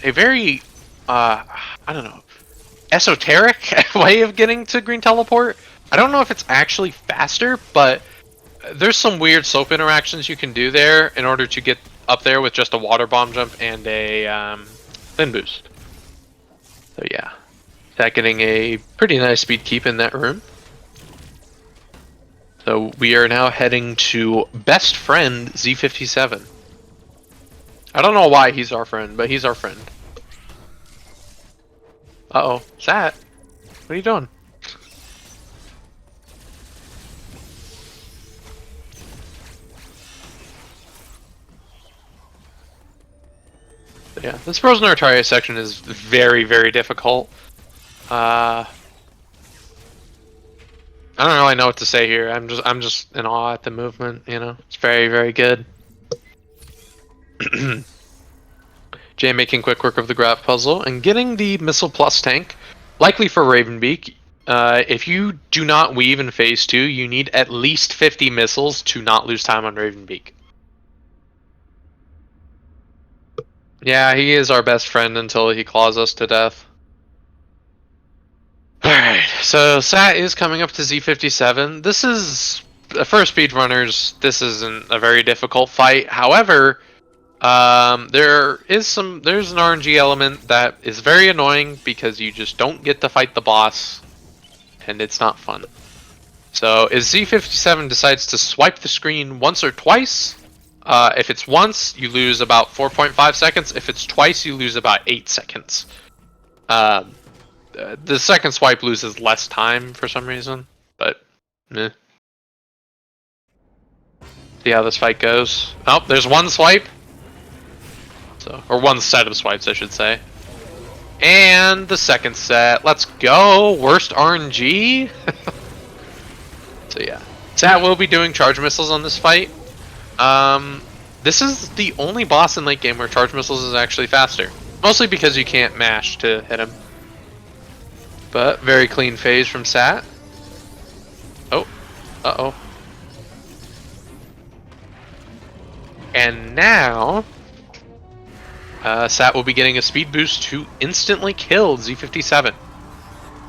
very I don't know, esoteric way of getting to green teleport. I don't know if it's actually faster, but there's some weird slope interactions you can do there in order to get up there with just a water bomb jump and a thin boost. So yeah, that getting a pretty nice speed keep in that room. So we are now heading to best friend Z57. I don't know why he's our friend, but he's our friend. Uh-oh, Sat, what are you doing? Yeah, this Frozen Artaria section is very, very difficult. I don't really know what to say here. I'm just in awe at the movement, you know. It's very, very good. Jay making quick work of the graph puzzle and getting the Missile Plus tank, likely for Ravenbeak. If you do not weave in phase 2, you need at least 50 missiles to not lose time on Ravenbeak. Yeah, he is our best friend until he claws us to death. Alright, so Sat is coming up to Z57. This is, for speedrunners, this isn't a very difficult fight. However, There's an RNG element that is very annoying because you just don't get to fight the boss, and it's not fun. So if Z57 decides to swipe the screen once or twice, if it's once, you lose about 4.5 seconds. If it's twice, you lose about 8 seconds. The second swipe loses less time for some reason, but meh. See how this fight goes. Oh, there's one swipe. Or one set of swipes, I should say. And the second set. Let's go. Worst RNG. So yeah. Sat will be doing charge missiles on this fight. This is the only boss in late game where charge missiles is actually faster. Mostly because you can't mash to hit him. But very clean phase from Sat. Oh. Uh-oh. And now Sat will be getting a speed boost to instantly kill Z57.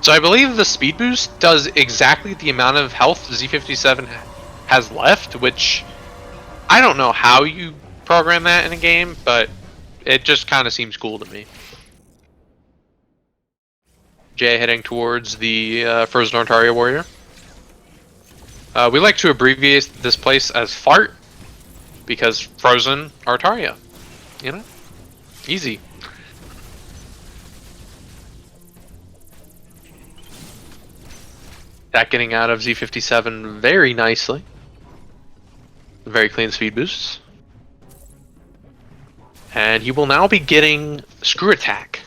So I believe the speed boost does exactly the amount of health Z57 has left, which I don't know how you program that in a game, but it just kind of seems cool to me. Jay heading towards the Frozen Artaria Warrior. We like to abbreviate this place as FART, because Frozen Artaria, you know? Easy. That getting out of Z57 very nicely. Very clean speed boosts. And he will now be getting Screw Attack.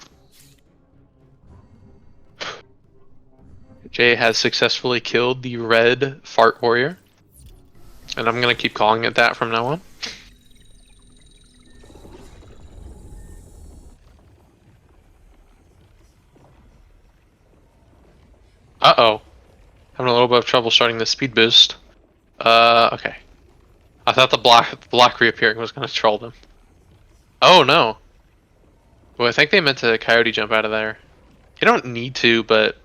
Jay has successfully killed the red Fart Warrior. And I'm going to keep calling it that from now on. Uh-oh. Having a little bit of trouble starting the speed boost. Okay. I thought the block reappearing was going to troll them. Oh, no. Well, I think they meant to coyote jump out of there. You don't need to, but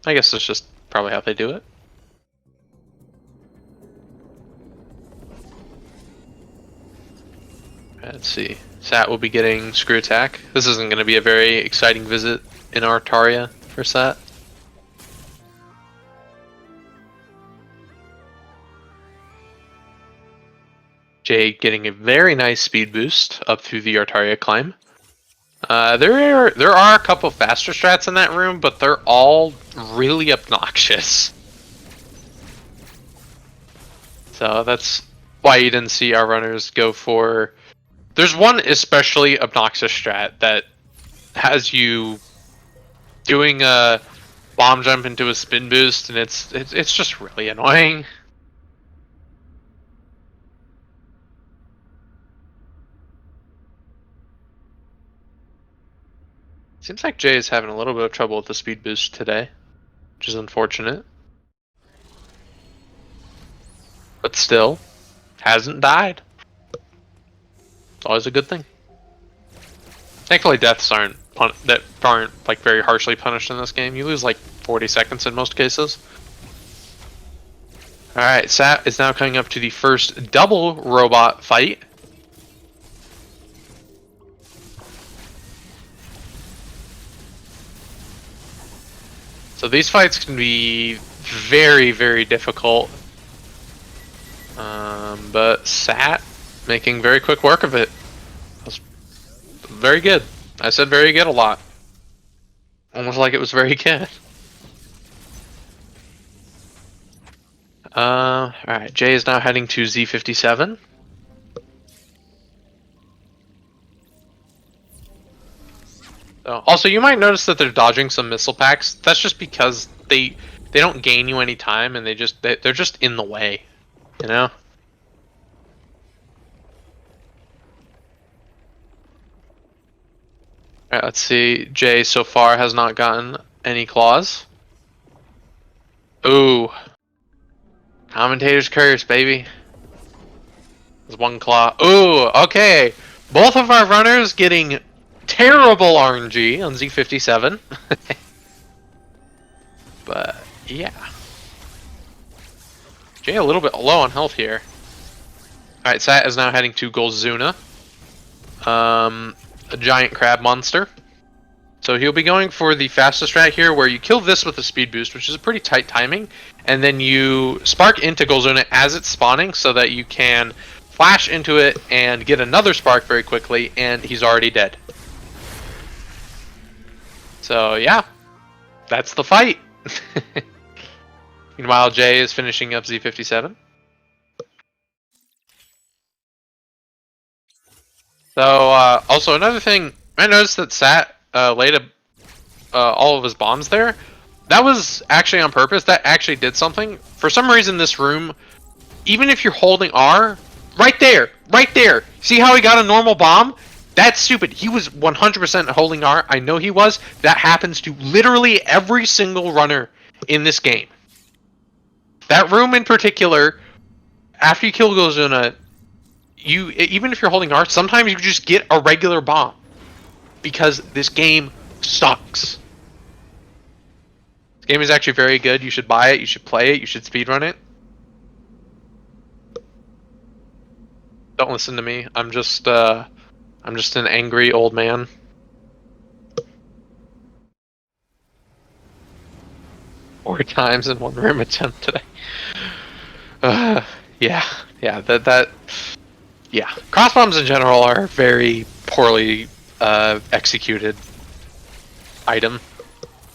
I guess it's just probably how they do it. Let's see. Sat will be getting Screw Attack. This isn't going to be a very exciting visit in Artaria for Sat. Jay getting a very nice speed boost up through the Artaria climb. There are a couple faster strats in that room, but they're all really obnoxious. So that's why you didn't see our runners go for... There's one especially obnoxious strat that has you doing a bomb jump into a spin boost, and it's just really annoying. Seems like Jay is having a little bit of trouble with the speed boost today, which is unfortunate. But still, hasn't died. It's always a good thing. Thankfully, deaths aren't like very harshly punished in this game. You lose like 40 seconds in most cases. All right, Sat is now coming up to the first double robot fight. So these fights can be very, very difficult. But Sat making very quick work of it. That's very good. I said very good a lot. Almost like it was very good. Alright, Jay is now heading to Z57. Also, you might notice that they're dodging some missile packs. That's just because they don't gain you any time, and they're just in the way, you know. All right, let's see. Jay so far has not gotten any claws. Ooh, commentator's curse, baby. There's one claw. Ooh, okay. Both of our runners getting terrible RNG on Z57. But yeah, Jay a little bit low on health here. Alright, Sat is now heading to Golzuna. a giant crab monster. So he'll be going for the fastest strat here, where you kill this with a speed boost, which is a pretty tight timing, and then you spark into Golzuna as it's spawning so that you can flash into it and get another spark very quickly, and he's already dead. So yeah, that's the fight. Meanwhile, Jay is finishing up Z57. So also another thing, I noticed that Sat laid all of his bombs there. That was actually on purpose. That actually did something. For some reason, this room, even if you're holding R, right there, see how he got a normal bomb? That's stupid. He was 100% holding R. I know he was. That happens to literally every single runner in this game. That room in particular, after you kill Golzuna, even if you're holding R, sometimes you just get a regular bomb. Because this game sucks. This game is actually very good. You should buy it, you should play it, you should speedrun it. Don't listen to me. I'm just an angry old man. Four times in one room attempt today. Yeah, cross bombs in general are very poorly executed item.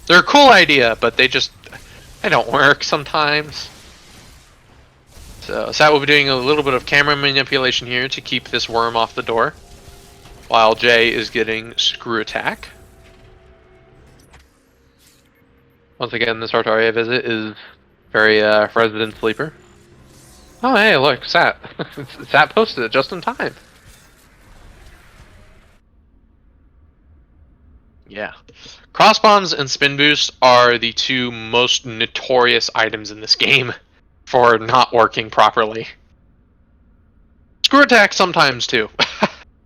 They're a cool idea, but they don't work sometimes. So Sat will be doing a little bit of camera manipulation here to keep this worm off the door, while Jay is getting screw attack. Once again, this Artaria visit is very resident sleeper. Oh hey, look, Sat. Sat posted it just in time. Yeah. Cross bombs and spin boost are the two most notorious items in this game for not working properly. Screw attack sometimes too.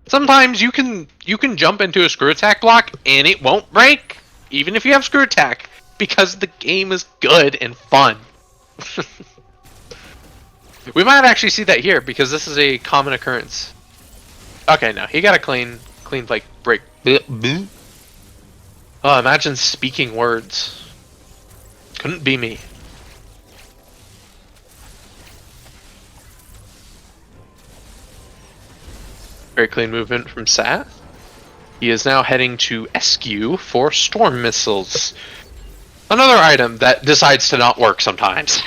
Sometimes you can jump into a screw attack block and it won't break, even if you have screw attack, because the game is good and fun. We might actually see that here because this is a common occurrence. Okay, no, he got a clean like break. Oh, imagine speaking words. Couldn't be me. Very clean movement from Sat. He is now heading to SQ for storm missiles. Another item that decides to not work sometimes.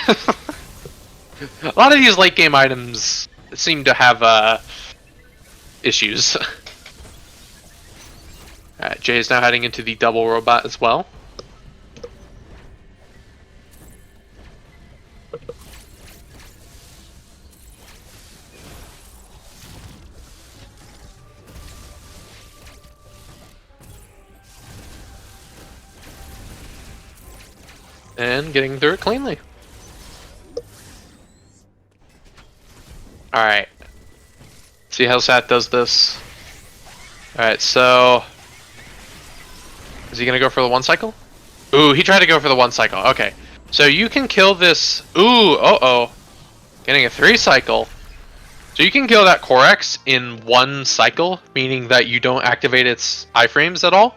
A lot of these late game items seem to have issues. Alright, Jay is now heading into the double robot as well. And getting through it cleanly. Alright. See how Sat does this. Alright, so... is he gonna go for the one cycle? Ooh, he tried to go for the one cycle. Okay. So you can kill this... ooh, uh-oh. Getting a 3 cycle. So you can kill that Corex in one cycle, meaning that you don't activate its iframes at all.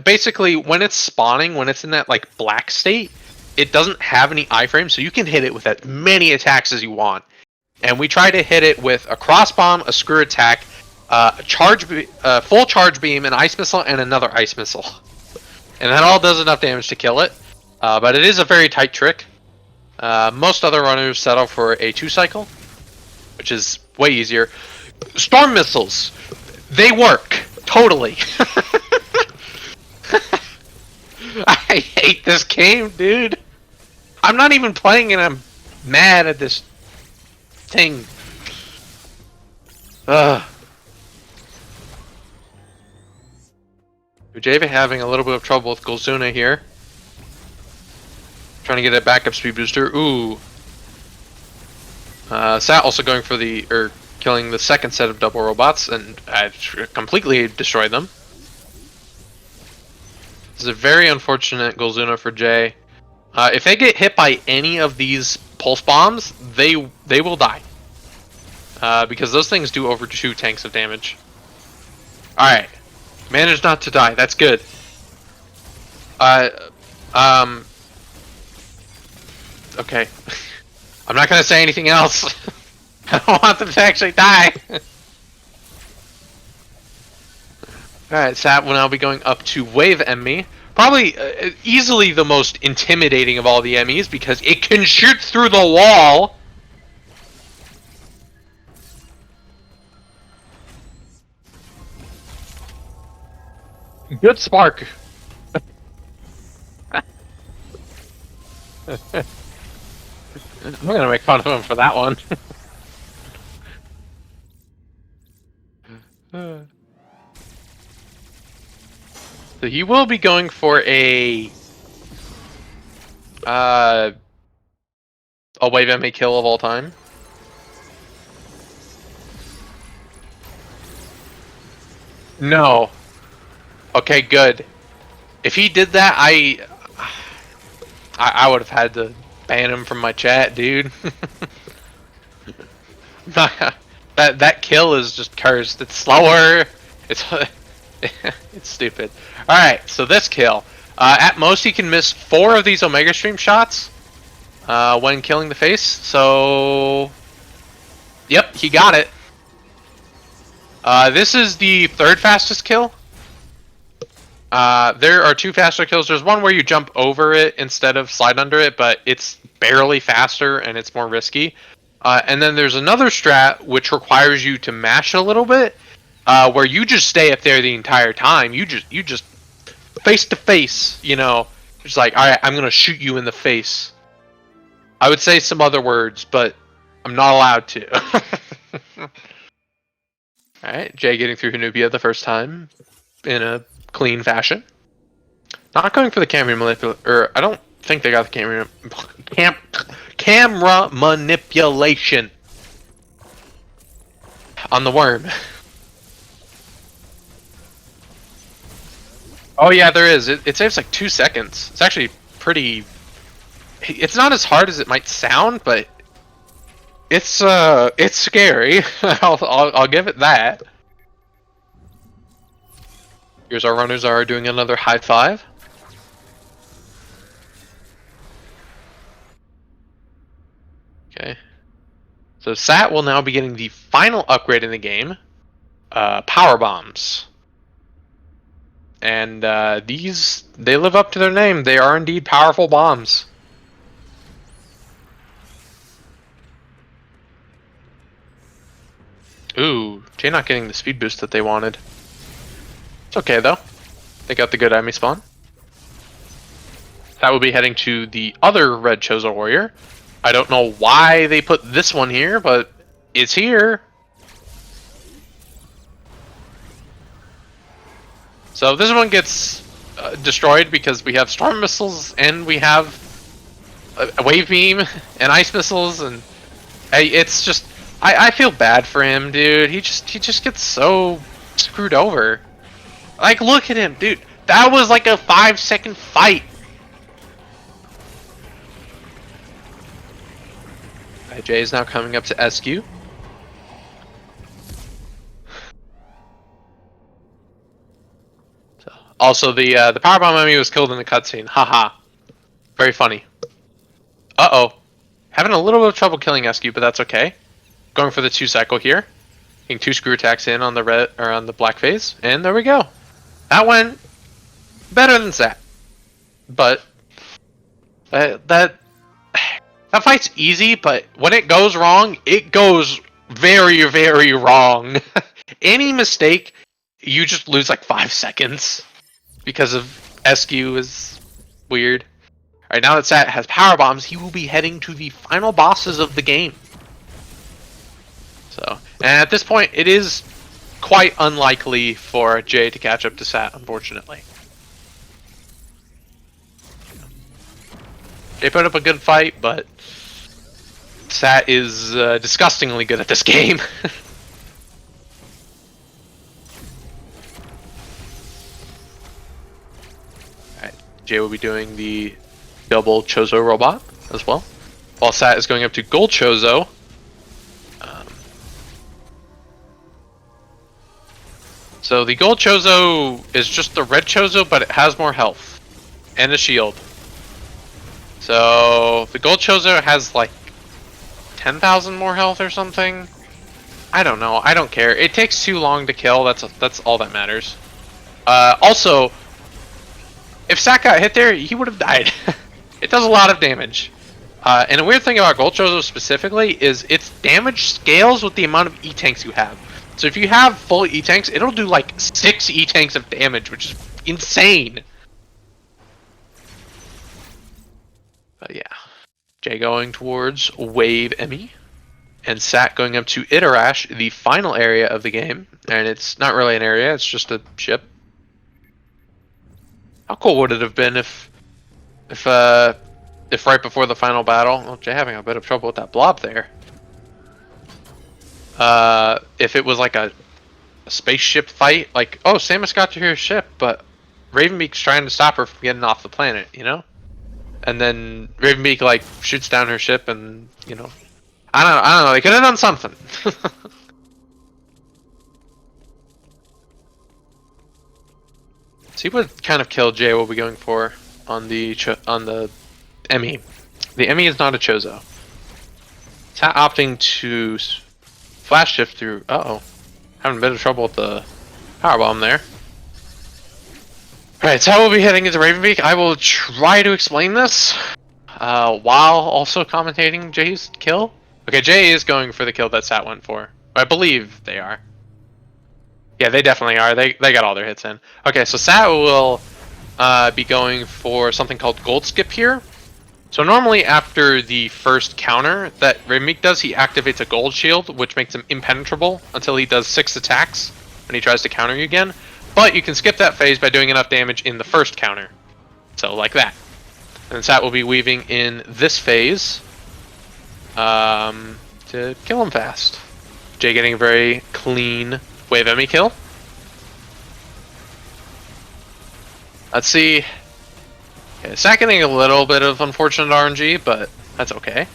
Basically, when it's spawning, when it's in that like black state, it doesn't have any iframes, so you can hit it with as many attacks as you want. And we try to hit it with a cross bomb, a screw attack, full charge beam, an ice missile, and another ice missile. And that all does enough damage to kill it. But it is a very tight trick. Most other runners settle for a 2 cycle, which is way easier. Storm missiles, they work totally. I hate this game, dude. I'm not even playing and I'm mad at this thing. Ujava having a little bit of trouble with Golzuna here. Trying to get a backup speed booster. Ooh. Sat also going for killing the second set of double robots, and I've completely destroyed them. This is a very unfortunate Golzuna for Jay. If they get hit by any of these pulse bombs, they will die. because those things do over 2 tanks of damage. Alright. Managed not to die. That's good. Okay. I'm not gonna say anything else. I don't want them to actually die. Alright, Sat will now be going up to Wave Emmy. Probably easily the most intimidating of all the Emmys because it can shoot through the wall. Good spark. I'm gonna make fun of him for that one. So he will be going for a wave MA kill of all time. No. Okay, good. If he did that, I would have had to ban him from my chat, dude. that kill is just cursed. It's slower. It's it's stupid. All right, so this kill. At most, he can miss 4 of these Omega Stream shots when killing the face. So, yep, he got it. This is the 3rd fastest kill. There are 2 faster kills. There's one where you jump over it instead of slide under it, but it's barely faster and it's more risky. And then there's another strat which requires you to mash a little bit, where you just stay up there the entire time. You just face to face, you know. It's like, all right, I'm gonna shoot you in the face. I would say some other words, but I'm not allowed to. All right, Jay getting through Hanubia the first time in a clean fashion. Not going for the camera manipulation. I don't think they got the camera manipulation on the worm. Oh yeah, there is. It saves like 2 seconds. It's actually pretty. It's not as hard as it might sound, but it's scary. I'll give it that. Here's our runners are doing another high 5. Okay. So Sat will now be getting the final upgrade in the game, Power Bombs. And these, they live up to their name. They are indeed powerful bombs. Ooh, Jay not getting the speed boost that they wanted. It's okay though. They got the good enemy spawn. That will be heading to the other red Chozo warrior. I don't know why they put this one here, but it's here. So this one gets destroyed because we have storm missiles and we have a wave beam and ice missiles, and it's just I feel bad for him, dude. He just gets so screwed over. Like, look at him, dude. That was like a 5-second fight. Jay is now coming up to SQ. Also, the powerbomb enemy was killed in the cutscene. Haha. Very funny. Uh-oh. Having a little bit of trouble killing SQ, but that's okay. Going for the 2 cycle here. Getting 2 screw attacks in on the red or on the black phase, and there we go. That went better than Sat. But that fight's easy, but when it goes wrong, it goes very, very wrong. Any mistake, you just lose like 5 seconds. Because of SQ is weird. Alright, now that Sat has power bombs, he will be heading to the final bosses of the game. So, and at this point, it is quite unlikely for Jay to catch up to Sat, unfortunately. Jay put up a good fight, but Sat is disgustingly good at this game. Jay will be doing the double Chozo robot as well, while Sat is going up to Gold Chozo. So the gold Chozo is just the red Chozo, but it has more health and a shield. So the gold Chozo has like 10,000 more health or something. I don't know. I don't care. It takes too long to kill. That's all that matters. Also, if Sat got hit there, he would have died. It does a lot of damage. And a weird thing about gold Chozo specifically is its damage scales with the amount of E-tanks you have. So if you have full E-tanks, it'll do like 6 E-tanks of damage, which is insane. But yeah. Jay going towards Wave Emmy. And Sat going up to Itarash, the final area of the game. And it's not really an area, it's just a ship. How cool would it have been if right before the final battle... Well, Jay having a bit of trouble with that blob there. If it was like a spaceship fight, like, oh, Samus got to her ship, but Ravenbeak's trying to stop her from getting off the planet, you know? And then Ravenbeak, like, shoots down her ship and, you know... I don't know, they could have done something. See what kind of kill Jay will be going for on the Emmy. The Emmy is not a Chozo. It's opting to flash shift through. Uh-oh. Having a bit of trouble with the power bomb there. Alright, so we'll be heading into Ravenbeak. I will try to explain this while also commentating Jay's kill. Okay, Jay is going for the kill that Sat went for. I believe they are. Yeah, they definitely are. They got all their hits in. Okay, so Sat will be going for something called Gold Skip here. So normally after the first counter that Ravenbeak does, he activates a gold shield, which makes him impenetrable until he does 6 attacks when he tries to counter you again. But you can skip that phase by doing enough damage in the first counter. So like that. And then Sat will be weaving in this phase to kill him fast. Jay getting a very clean Wave Emmy kill. Let's see. Okay, Sat getting a little bit of unfortunate RNG, but that's okay.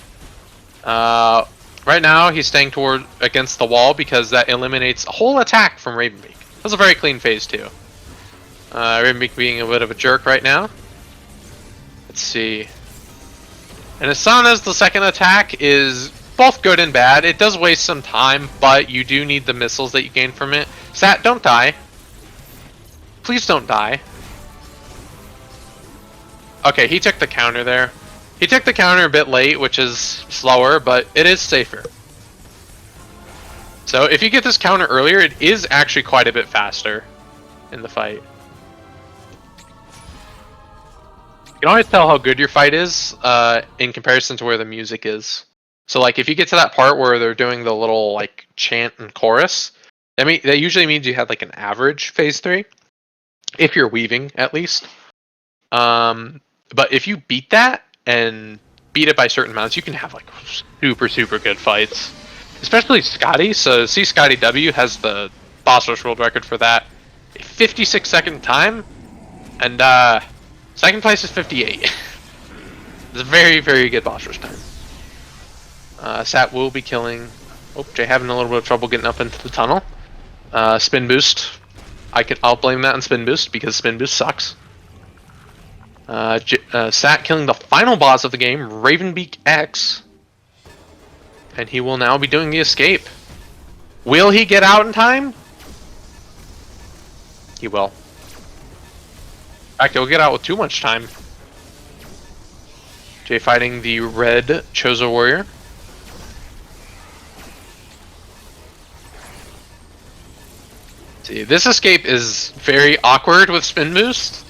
Right now he's staying against the wall because that eliminates a whole attack from Ravenbeak. That's a very clean phase too. Ravenbeak being a bit of a jerk right now. Let's see. And Asana's the second attack is both good and bad. It does waste some time, but you do need the missiles that you gain from it. Sat, don't die. Please don't die. Okay, he took the counter there. He took the counter a bit late, which is slower, but it is safer. So if you get this counter earlier, it is actually quite a bit faster in the fight. You can always tell how good your fight is in comparison to where the music is. So like if you get to that part where they're doing the little like chant and chorus, that usually means you had like an average phase 3. If you're weaving, at least. But if you beat that and beat it by certain amounts, you can have like super good fights. Especially Scotty. So see, Scotty W has the boss rush world record for that. A 56-second time, and second place is 58. It's a very good boss rush time. Sat will be killing. Oh, Jay having a little bit of trouble getting up into the tunnel. Spin boost. I'll blame that on spin boost because spin boost sucks. Sat killing the final boss of the game, Ravenbeak X. And he will now be doing the escape. Will he get out in time? He will. In fact, he'll get out with too much time. Jay fighting the red Chozo warrior. See, this escape is very awkward with spin boost.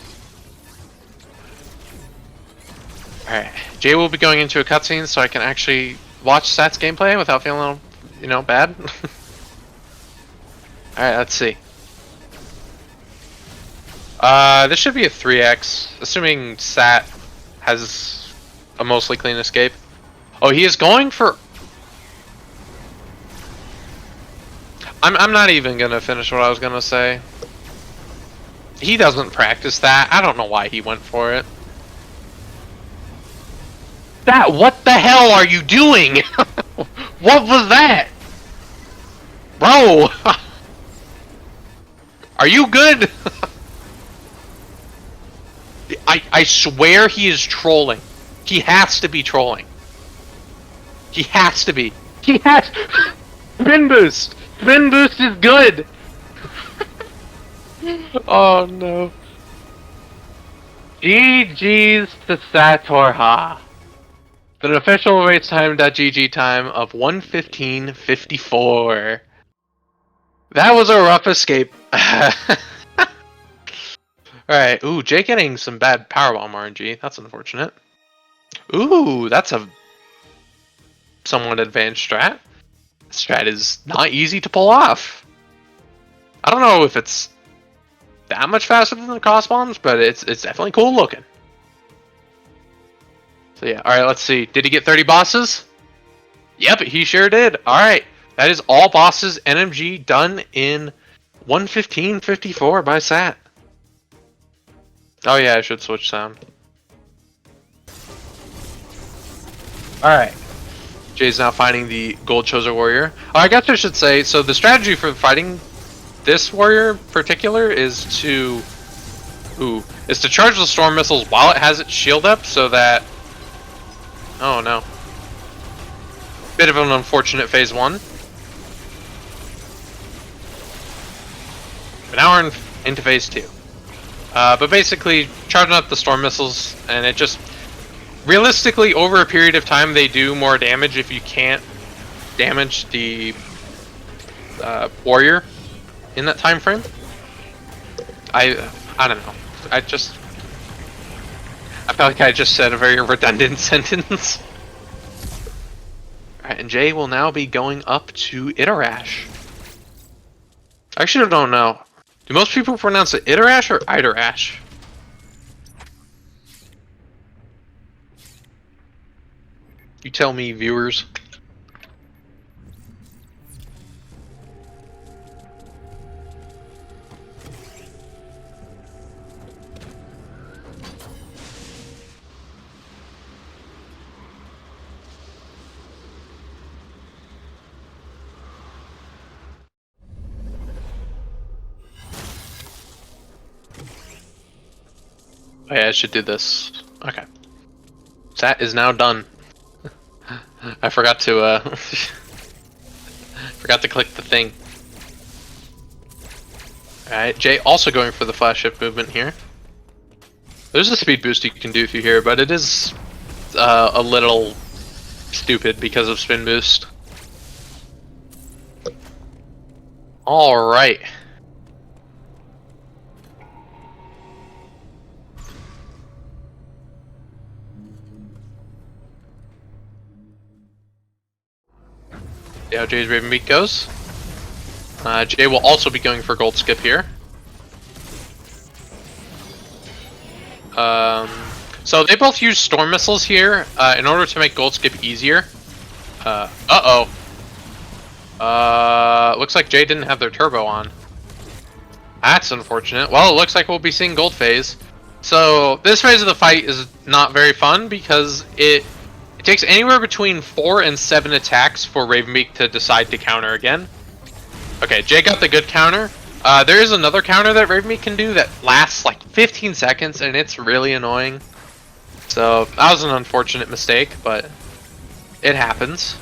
Alright, Jay will be going into a cutscene so I can actually watch Sat's gameplay without feeling, you know, bad. Alright, let's see. This should be a 3x, assuming Sat has a mostly clean escape. Oh, he is going for... I'm not even gonna finish what I was gonna say. He doesn't practice that. I don't know why he went for it. What the hell are you doing? What was that? Bro! Are you good? I swear he is trolling. He has to be trolling. He has to be. He has. Spin boost. Spin boost is good. Oh no. GG's to Satorha. An official race time.gg time of 1:15:54. That was a rough escape. Alright, ooh, Jay getting some bad powerbomb RNG. That's unfortunate. Ooh, that's a somewhat advanced strat. Strat is not easy to pull off. I don't know if it's that much faster than the cross bombs, but it's definitely cool looking. So yeah, alright, let's see. Did he get 30 bosses? Yep, he sure did. Alright, that is all bosses NMG done in 1:15:54 by Sat. Oh yeah, I should switch sound. Alright. Jay's now fighting the Gold Choser Warrior. Oh, I guess I should say, so the strategy for fighting this warrior in particular is to charge the storm missiles while it has its shield up so that... Oh no. Bit of an unfortunate phase 1. But now we're into phase 2. But basically, charging up the storm missiles, and it just... Realistically, over a period of time, they do more damage if you can't damage the warrior in that time frame. I don't know. I felt like I just said a very redundant sentence. Alright, and Jay will now be going up to Iterash. I actually don't know. Do most people pronounce it Iterash or Iterash? You tell me, viewers. Oh yeah, I should do this. Okay. That is now done. I forgot to forgot to click the thing. Alright, Jay also going for the flash shift movement here. There's a speed boost you can do through here, but it is a little stupid because of spin boost. Alright. See how Jay's Raven Beak goes. Jay will also be going for Gold Skip here. So they both use Storm Missiles here in order to make Gold Skip easier. Looks like Jay didn't have their turbo on. That's unfortunate. Well, it looks like we'll be seeing Gold Phase. So this phase of the fight is not very fun because it takes anywhere between 4 and 7 attacks for Ravenbeak to decide to counter again. Okay, Jay got the good counter. There is another counter that Ravenbeak can do that lasts like 15 seconds and it's really annoying. So that was an unfortunate mistake, but it happens.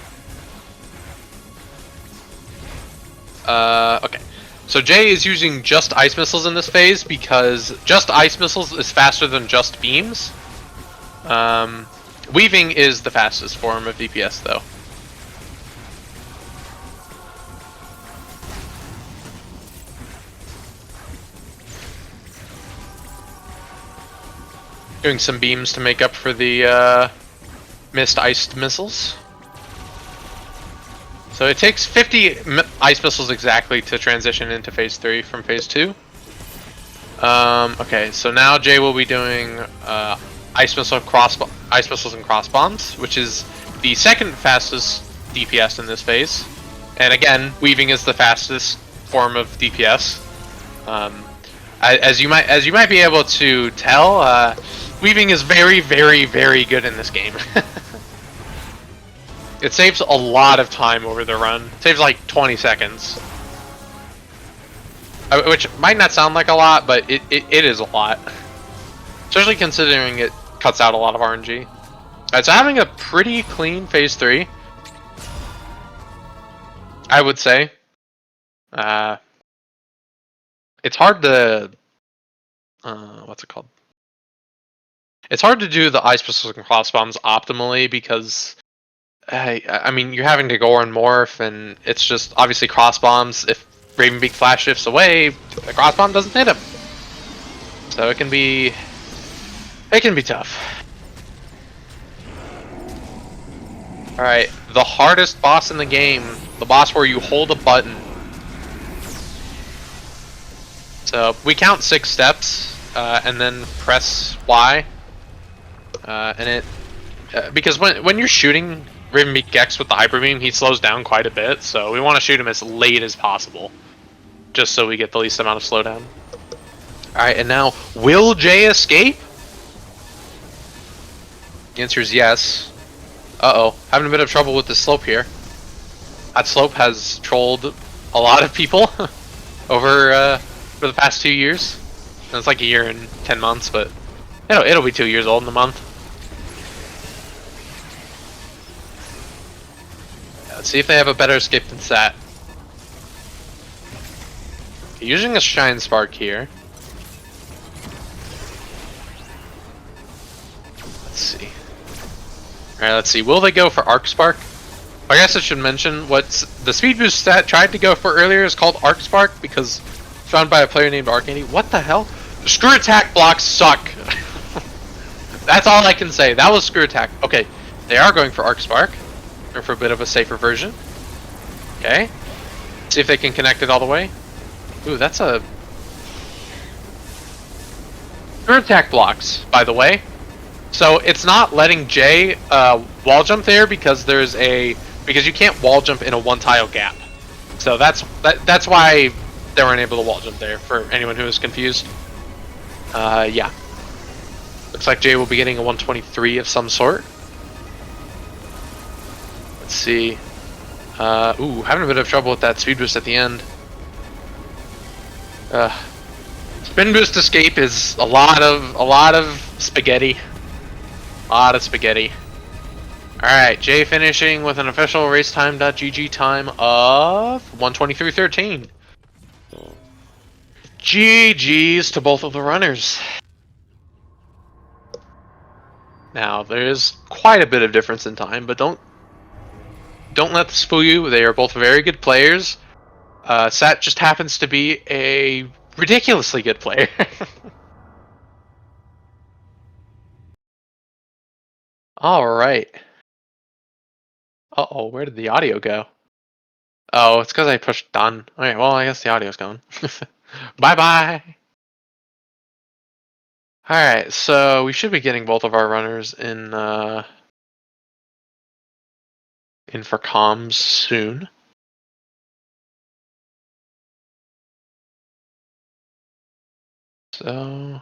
Okay. So Jay is using just Ice Missiles in this phase because just Ice Missiles is faster than just Beams. Weaving is the fastest form of DPS though. Doing some beams to make up for the missed iced missiles. So it takes 50 ice missiles exactly to transition into phase 3 from phase 2. Okay, so now Jay will be doing ice missiles and cross bombs, which is the second fastest DPS in this phase. And again, weaving is the fastest form of DPS. As you might be able to tell, weaving is very, very, very good in this game. It saves a lot of time over the run. It saves like 20 seconds. which might not sound like a lot, but it is a lot. Especially considering it cuts out a lot of RNG. It's having a pretty clean phase 3, I would say. It's hard to what's it called? It's hard to do the ice pistols and cross bombs optimally because I mean you're having to go on morph, and it's just obviously cross bombs. If Ravenbeak flash shifts away, the cross bomb doesn't hit him, so it can be tough. All right, the hardest boss in the game, the boss where you hold a button. So we count 6 steps, and then press Y, and it because when you're shooting Ravenbeak X with the Hyper Beam, he slows down quite a bit. So we want to shoot him as late as possible, just so we get the least amount of slowdown. All right, and now will Jay escape? The answer is yes. Uh-oh, having a bit of trouble with the slope here. That slope has trolled a lot of people over for the past 2 years. And it's like a year and 10 months, but it'll be 2 years old in a month. Let's see if they have a better escape than Sat. Using a Shine Spark here. Let's see. Alright, let's see. Will they go for Arc Spark? I guess I should mention what the speed boost stat tried to go for earlier is called Arc Spark because it's found by a player named Arcandy. What the hell? Screw attack blocks suck. That's all I can say. That was screw attack. Okay, they are going for Arc Spark. Or for a bit of a safer version. Okay. See if they can connect it all the way. Ooh, that's a... Screw attack blocks, by the way. So it's not letting Jay wall jump there because there's a... Because you can't wall jump in a 1-tile gap. So that's why they weren't able to wall jump there, for anyone who is confused. Yeah. Looks like Jay will be getting a 123 of some sort. Let's see. Ooh, having a bit of trouble with that speed boost at the end. Spin boost escape is a lot of spaghetti. A lot of spaghetti. Alright, Jay finishing with an official racetime.gg time of 1:23:13. GG's to both of the runners. Now, there's quite a bit of difference in time, but don't let this fool you. They are both very good players. Sat just happens to be a ridiculously good player. Alright. Uh-oh, where did the audio go? Oh, it's because I pushed done. Okay, well, I guess the audio's gone. Bye-bye! Alright, so we should be getting both of our runners in for comms soon. So...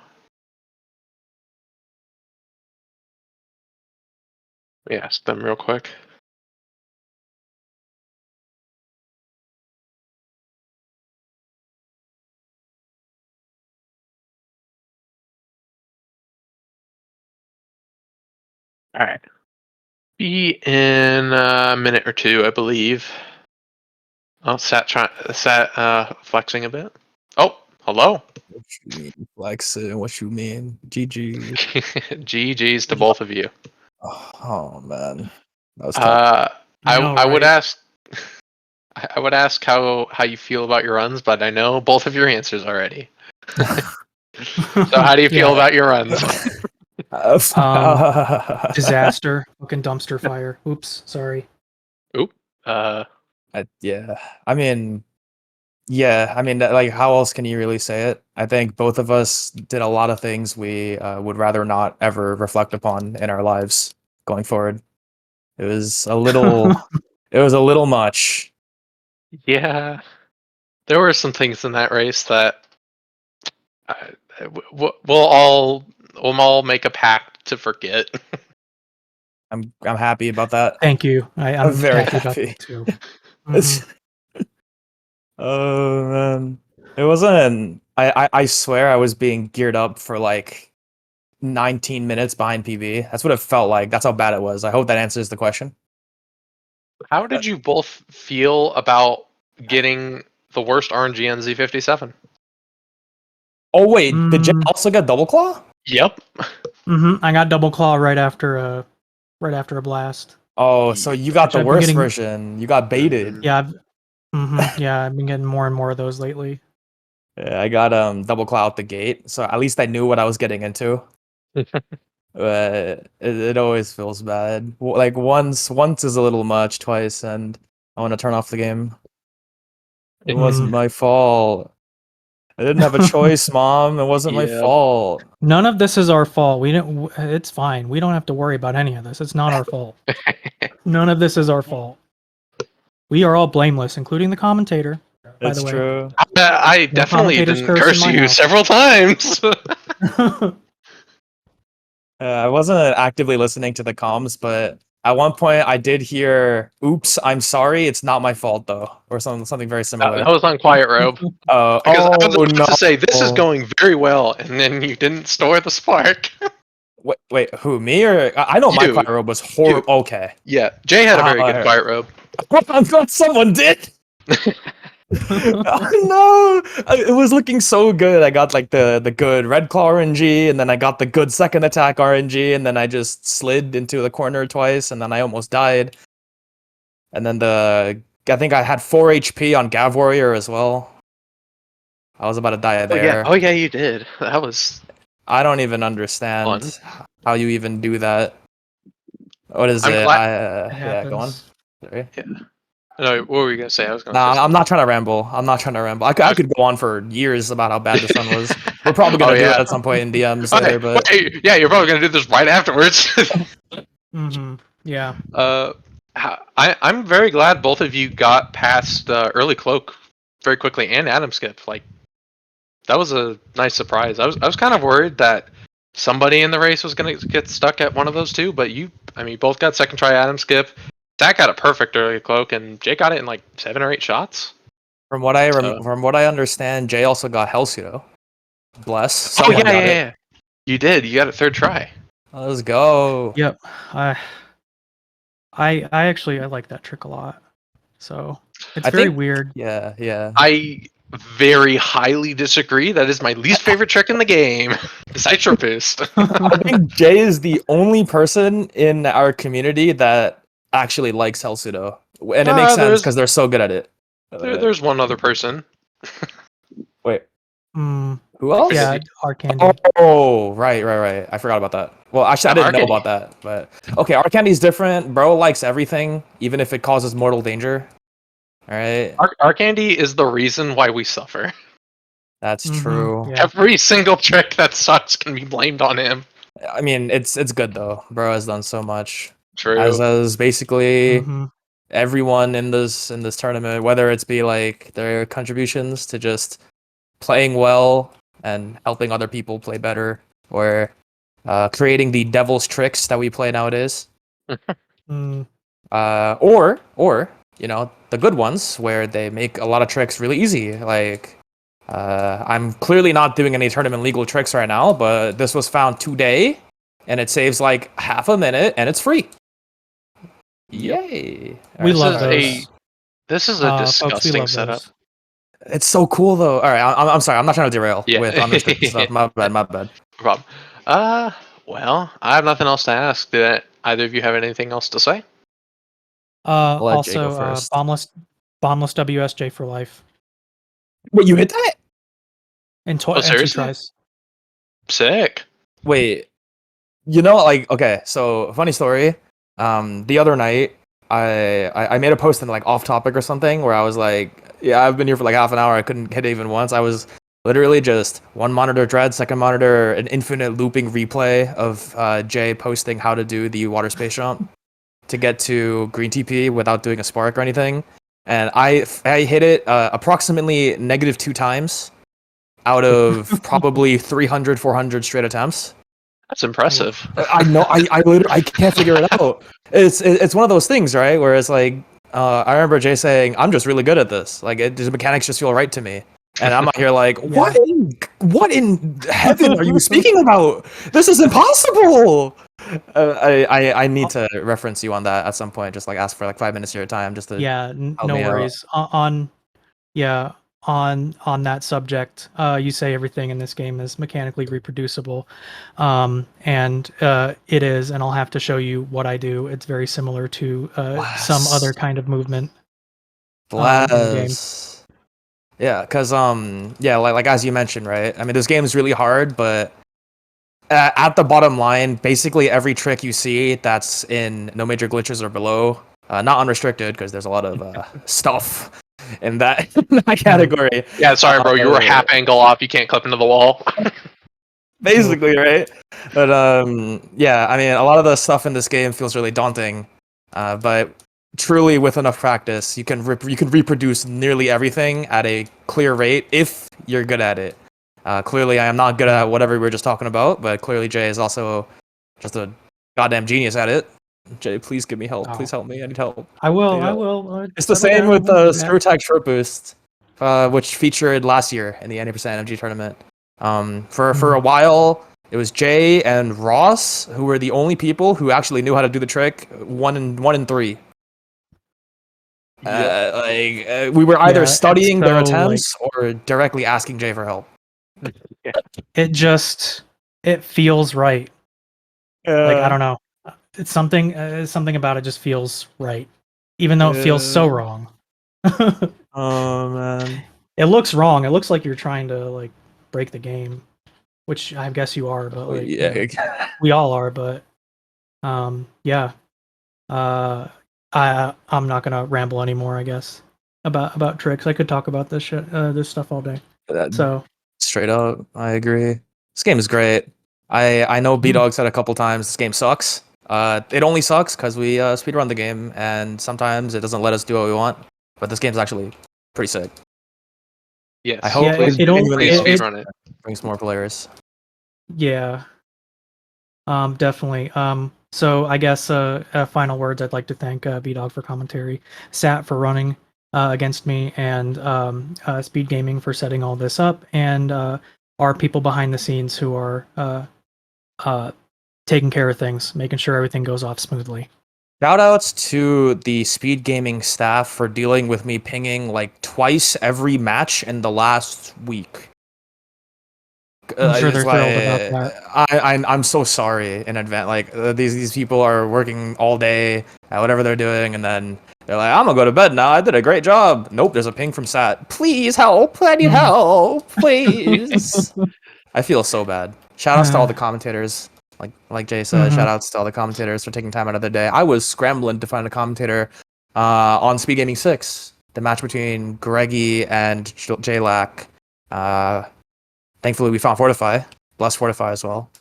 we ask them real quick. Alright. Be in a minute or two, I believe. Oh, Sat flexing a bit. Oh, hello. What you mean, flexing? What you mean? GG. GG's to both of you. Oh man, that was tough. I would ask. I would ask how you feel about your runs, but I know both of your answers already. So how do you feel about your runs? Disaster. Fucking dumpster fire. Oops, sorry. Oop. Yeah. I mean, like, how else can you really say it? I think both of us did a lot of things we would rather not ever reflect upon in our lives going forward. It was a little, much. Yeah, there were some things in that race that we'll all make a pact to forget. I'm happy about that. Thank you. I'm very happy about happy. that too. Oh man. It wasn't. I swear I was being geared up for like 19 minutes behind PB. That's what it felt like. That's how bad it was. I hope that answers the question. How did you both feel about getting the worst RNG on Z57? Oh wait, did Jay Mm. also get double claw? Yep. I got double claw right after a blast. Oh, so you got Which the I've been worst getting- version. You got baited. Yeah, I've been getting more and more of those lately. Yeah, I got double claw out the gate, so at least I knew what I was getting into. But it always feels bad. Like once is a little much, twice, and I want to turn off the game. It wasn't my fault. I didn't have a choice, Mom. It wasn't my Yep. fault. None of this is our fault. We didn't. It's fine. We don't have to worry about any of this. It's not our fault. None of this is our fault. We are all blameless, including the commentator. By It's the way. true. I definitely commentators didn't curse in curse my you house. several times. I wasn't actively listening to the comms, but at one point I did hear, "Oops, I'm sorry. It's not my fault though," or something very similar. That was on Quiet Robe. Because I was Oh about no! to say, this is going very well, and then you didn't store the spark. Wait, who, me or I know my You. quiet robe was horrible. Okay, Yeah, Jay had a very good Alright. Quiet Robe. I'm glad someone did. Oh no! It was looking so good. I got like the good red claw RNG, and then I got the good second attack RNG, and then I just slid into the corner twice, and then I almost died. And then I think I had 4 HP on Gav Warrior as well. I was about to die there. Oh yeah, you did. That was I don't even understand how you even do that. What is I'm it? glad- Yeah, go on. Sorry. No, what were you gonna say? I was gonna Nah, say I'm not trying to ramble. I could go on for years about how bad this run was. We're probably gonna do it at some point in DMs later, but yeah, you're probably gonna do this right afterwards. Yeah. I'm very glad both of you got past early cloak very quickly, and Adam skip. Like that was a nice surprise. I was kind of worried that somebody in the race was gonna get stuck at one of those two, but you both got second try Adam skip. Zach got a perfect early cloak, and Jay got it in like 7 or 8 shots. from what I understand, Jay also got Hellsuito. Bless. Someone got it. Yeah. You did. You got it third try. Let's go. Yep. I actually like that trick a lot. So it's very weird. Yeah. I very highly disagree. That is my least favorite trick in the game. Nitro Boost. I think Jay is the only person in our community that actually likes Hellsuito. And it makes sense because they're so good at it. There's one other person. Wait. Mm, Who else? yeah, Arcandy. Oh, right. I forgot about that. Well, actually, I didn't know about that. But okay, Arcandy's different. Bro likes everything, even if it causes mortal danger. All right. Arcandy is the reason why we suffer. That's true. Yeah. Every single trick that sucks can be blamed on him. I mean, it's good though. Bro has done so much. True. As basically everyone in this tournament, whether it's be like their contributions to just playing well and helping other people play better, or creating the devil's tricks that we play nowadays, or you know, the good ones where they make a lot of tricks really easy. Like I'm clearly not doing any tournament legal tricks right now, but this was found today, and it saves like half a minute, and it's free. Yay! We love those. This is a Folks, we disgusting love setup. those. It's so cool though. All right, I'm sorry. I'm not trying to derail with unrestricted stuff. My bad. No problem. Well, I have nothing else to ask. Did either of you have anything else to say? let Jay go Also, first. bombless WSJ for life. Wait, you hit that? In two seriously? tries. Sick. Wait, you know, like, okay, so funny story. The other night, I made a post in like off topic or something where I was like, yeah, I've been here for like half an hour. I couldn't hit it even once. I was literally just one monitor dread, second monitor, an infinite looping replay of Jay posting how to do the water space jump to get to green TP without doing a spark or anything. And I hit it approximately -2 times out of probably 300, 400 straight attempts. That's impressive. I know. I literally I can't figure it out. It's one of those things, right? Where it's like I remember Jay saying, "I'm just really good at this. Like the mechanics just feel right to me." And I'm out here like, what in heaven are you speaking about? This is impossible. I need to reference you on that at some point. Just like ask for like 5 minutes of your time, just to Yeah, help no me out. worries. On that subject, you say everything in this game is mechanically reproducible, and it is. And I'll have to show you what I do. It's very similar to some other kind of movement in the game. Bless. Yeah, cause yeah, like as you mentioned, right? I mean, this game is really hard, but at the bottom line, basically every trick you see that's in no major glitches or below, not unrestricted, because there's a lot of stuff in that, category. Yeah, sorry, bro. You were half angle off. You can't clip into the wall. Basically, right? But yeah, I mean, a lot of the stuff in this game feels really daunting, but truly with enough practice, you can reproduce nearly everything at a clear rate if you're good at it. Clearly, I am not good at whatever we were just talking about, but clearly Jay is also just a goddamn genius at it. Jay, please give me help. Oh. Please help me. I need help. I will. Yeah. I will. It's the same with the Screw Tag Short Boost, which featured last year in the 90% MG tournament. For a while, it was Jay and Ross who were the only people who actually knew how to do the trick. One in three. We were either studying their attempts or directly asking Jay for help. It feels right. Like, I don't know. It's something about it just feels right, even though it feels so wrong. Oh man, it looks wrong. It looks like you're trying to like break the game, which I guess you are. But like, we all are. But yeah. I'm not gonna ramble anymore. I guess about tricks. I could talk about this shit, this stuff all day. So straight up, I agree. This game is great. I know B-Dog said a couple times this game sucks. It only sucks because we speedrun the game, and sometimes it doesn't let us do what we want. But this game's actually pretty sick. Yes. I hope it brings more players. Yeah. Definitely. So I guess final words. I'd like to thank B-Dog for commentary, Sat for running against me, and Speedgaming for setting all this up, and our people behind the scenes who are taking care of things, making sure everything goes off smoothly. Shoutouts to the Speedgaming staff for dealing with me pinging like twice every match in the last week. I'm sure they're thrilled about that. I'm so sorry in advance. Like these people are working all day at whatever they're doing, and then they're like, "I'm gonna go to bed now. I did a great job." Nope, there's a ping from Sat. Please help! I need help, please. I feel so bad. Shoutouts to all the commentators. Like Jay said, shoutouts to all the commentators for taking time out of their day. I was scrambling to find a commentator on Speedgaming 6, the match between Greggy and J-Lack. Thankfully, we found Fortify. Bless Fortify as well.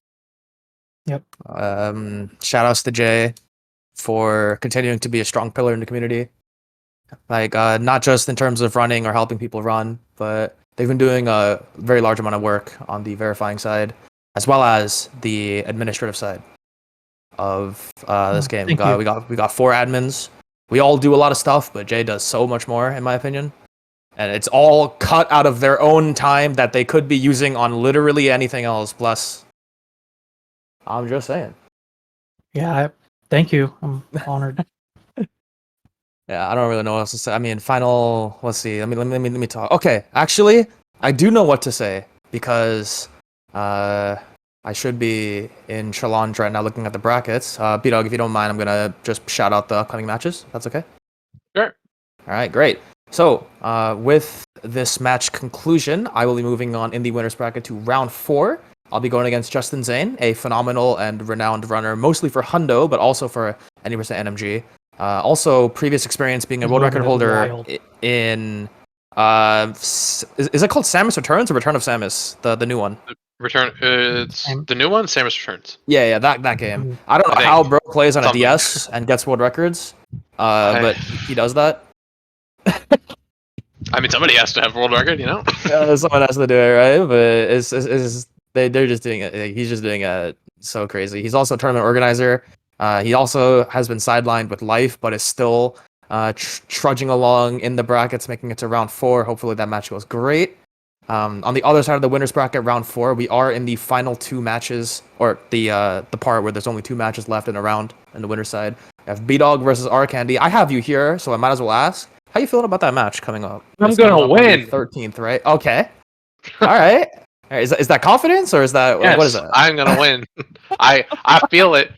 Yep. Shoutouts to Jay for continuing to be a strong pillar in the community. Like, not just in terms of running or helping people run, but they've been doing a very large amount of work on the verifying side, as well as the administrative side of this game. We got 4 admins. We all do a lot of stuff, but Jay does so much more, in my opinion. And it's all cut out of their own time that they could be using on literally anything else. Plus, I'm just saying. Yeah, thank you. I'm honored. Yeah, I don't really know what else to say. I mean, final. Let's see. Let me talk. Okay, actually, I do know what to say because I should be in challenge right now, looking at the brackets. B-Dog, if you don't mind, I'm gonna just shout out the upcoming matches. That's okay. Sure. All right, great. So, with this match conclusion, I will be moving on in the winners bracket to round 4. I'll be going against Justin Zane, a phenomenal and renowned runner, mostly for Hundo, but also for any percent NMG. Also, previous experience being a world record holder in is it called Samus Returns or Return of Samus, the new one? Return. It's the new one, Samus Returns. Yeah, that game. I don't know how bro plays on a DS and gets world records, but he does that. I mean, somebody has to have a world record, you know. Someone has to do it, right? But they're just doing it. He's just doing it so crazy. He's also a tournament organizer. He also has been sidelined with life, but is still trudging along in the brackets, making it to round 4. Hopefully that match goes great. On the other side of the winners bracket, round 4, we are in the final 2 matches, or the part where there's only 2 matches left in a round in the winner's side. We have B-Dog versus R-Candy. I have you here, so I might as well ask. How you feeling about that match coming up? I'm gonna win. 13th, right? Okay. All right. Is that confidence or is that Yes, what is that? I'm gonna win. I feel it.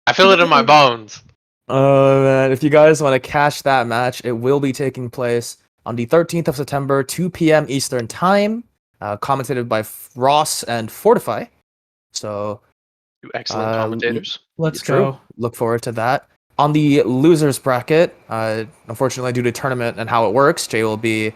I feel it in my bones. Oh man, if you guys want to catch that match, it will be taking place on the 13th of September, 2 p.m. Eastern Time, commentated by Ross and Fortify. So, You excellent commentators. Let's true. go. Look forward to that. On the losers bracket, unfortunately due to tournament and how it works, Jay will be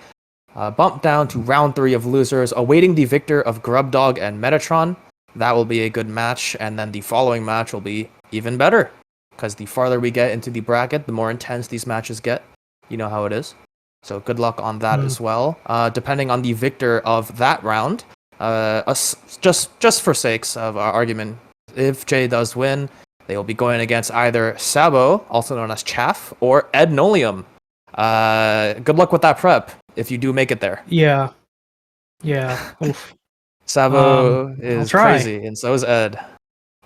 bumped down to round 3 of losers, awaiting the victor of Grubdog and Metatron. That will be a good match, and then the following match will be even better, because the farther we get into the bracket, the more intense these matches get. You know how it is. So good luck on that as well. Depending on the victor of that round, just for sakes of our argument, if Jay does win, they will be going against either Sabo, also known as Chaff, or Ed Nolium. Good luck with that prep if you do make it there. Yeah. Yeah. Oof. Sabo I'll is try. crazy, and so is Ed.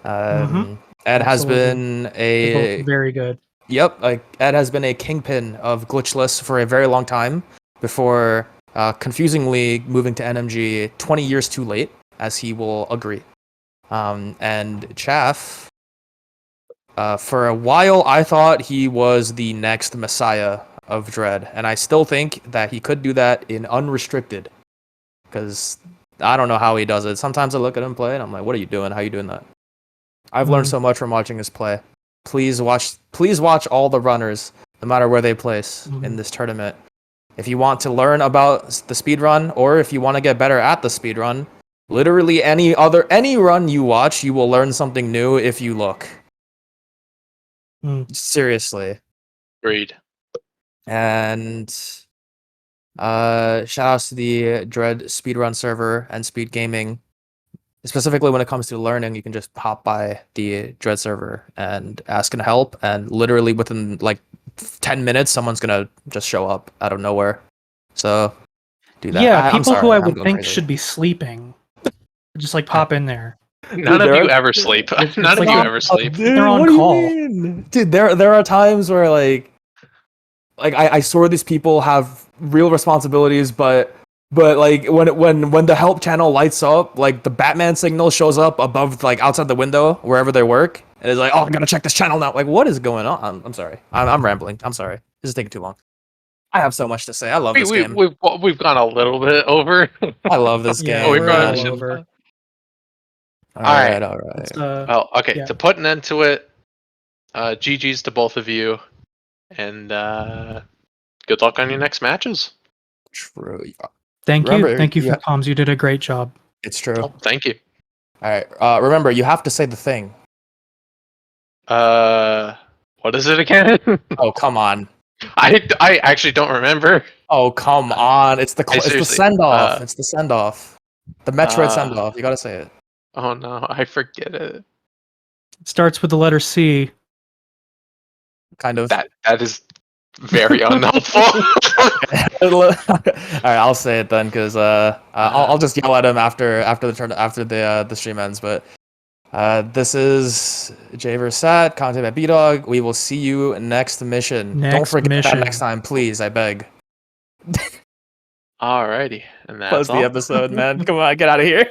Ed has Absolutely. been They're a both very good. Yep, Ed has been a kingpin of glitchless for a very long time before confusingly moving to NMG 20 years too late, as he will agree. And Chaff, for a while, I thought he was the next messiah of Dread, and I still think that he could do that in unrestricted, because I don't know how he does it. Sometimes I look at him play, and I'm like, what are you doing? How are you doing that? I've learned so much from watching his play. Please watch all the runners, no matter where they place in this tournament. If you want to learn about the speedrun, or if you want to get better at the speedrun, literally any run you watch, you will learn something new if you look. Seriously. Agreed. And shout outs to the Dread speedrun server and Speedgaming. Specifically when it comes to learning, you can just hop by the Dread server and ask and help, and literally within like 10 minutes, someone's gonna just show up out of nowhere. So do that. Yeah, I'm people sorry, who I I'm would going think crazy. should be sleeping, just like pop in there. None Dude, of you ever sleep. None of you ever sleep. Dude, They're on what do you call. mean? Dude, there are times where like I swear these people have real responsibilities, but like when the help channel lights up, like the Batman signal shows up above, like outside the window wherever they work, and it's like, oh, I gotta check this channel now. Like, what is going on? I'm sorry. I'm rambling. I'm sorry. This is taking too long. I have so much to say. I love this game. We've gone a little bit over. I love this Yeah, game. we've we're gone a a little shit over. ton. All right. It's, Well, okay. yeah. To put an end to it, GG's to both of you, and good luck on your next matches. True. Thank Remember, you. Thank you yeah. for comms. You did a great job. It's true. Oh, thank you. All right. Remember, you have to say the thing. What is it again? Oh, come on. I actually don't remember. Oh, come on. It's the seriously, send off. It's the send off. The Metroid send off. You gotta say it. Oh no, I forget it. Starts with the letter C. Kind of. That is very unhelpful. All right, I'll say it then, because I'll just yell at him after the stream ends. But this is Jay vs. Sat, commented by B-Dog. We will see you next mission. Don't forget that next time, please. I beg. Alrighty, and that's Close the all. episode, man. Come on, get out of here.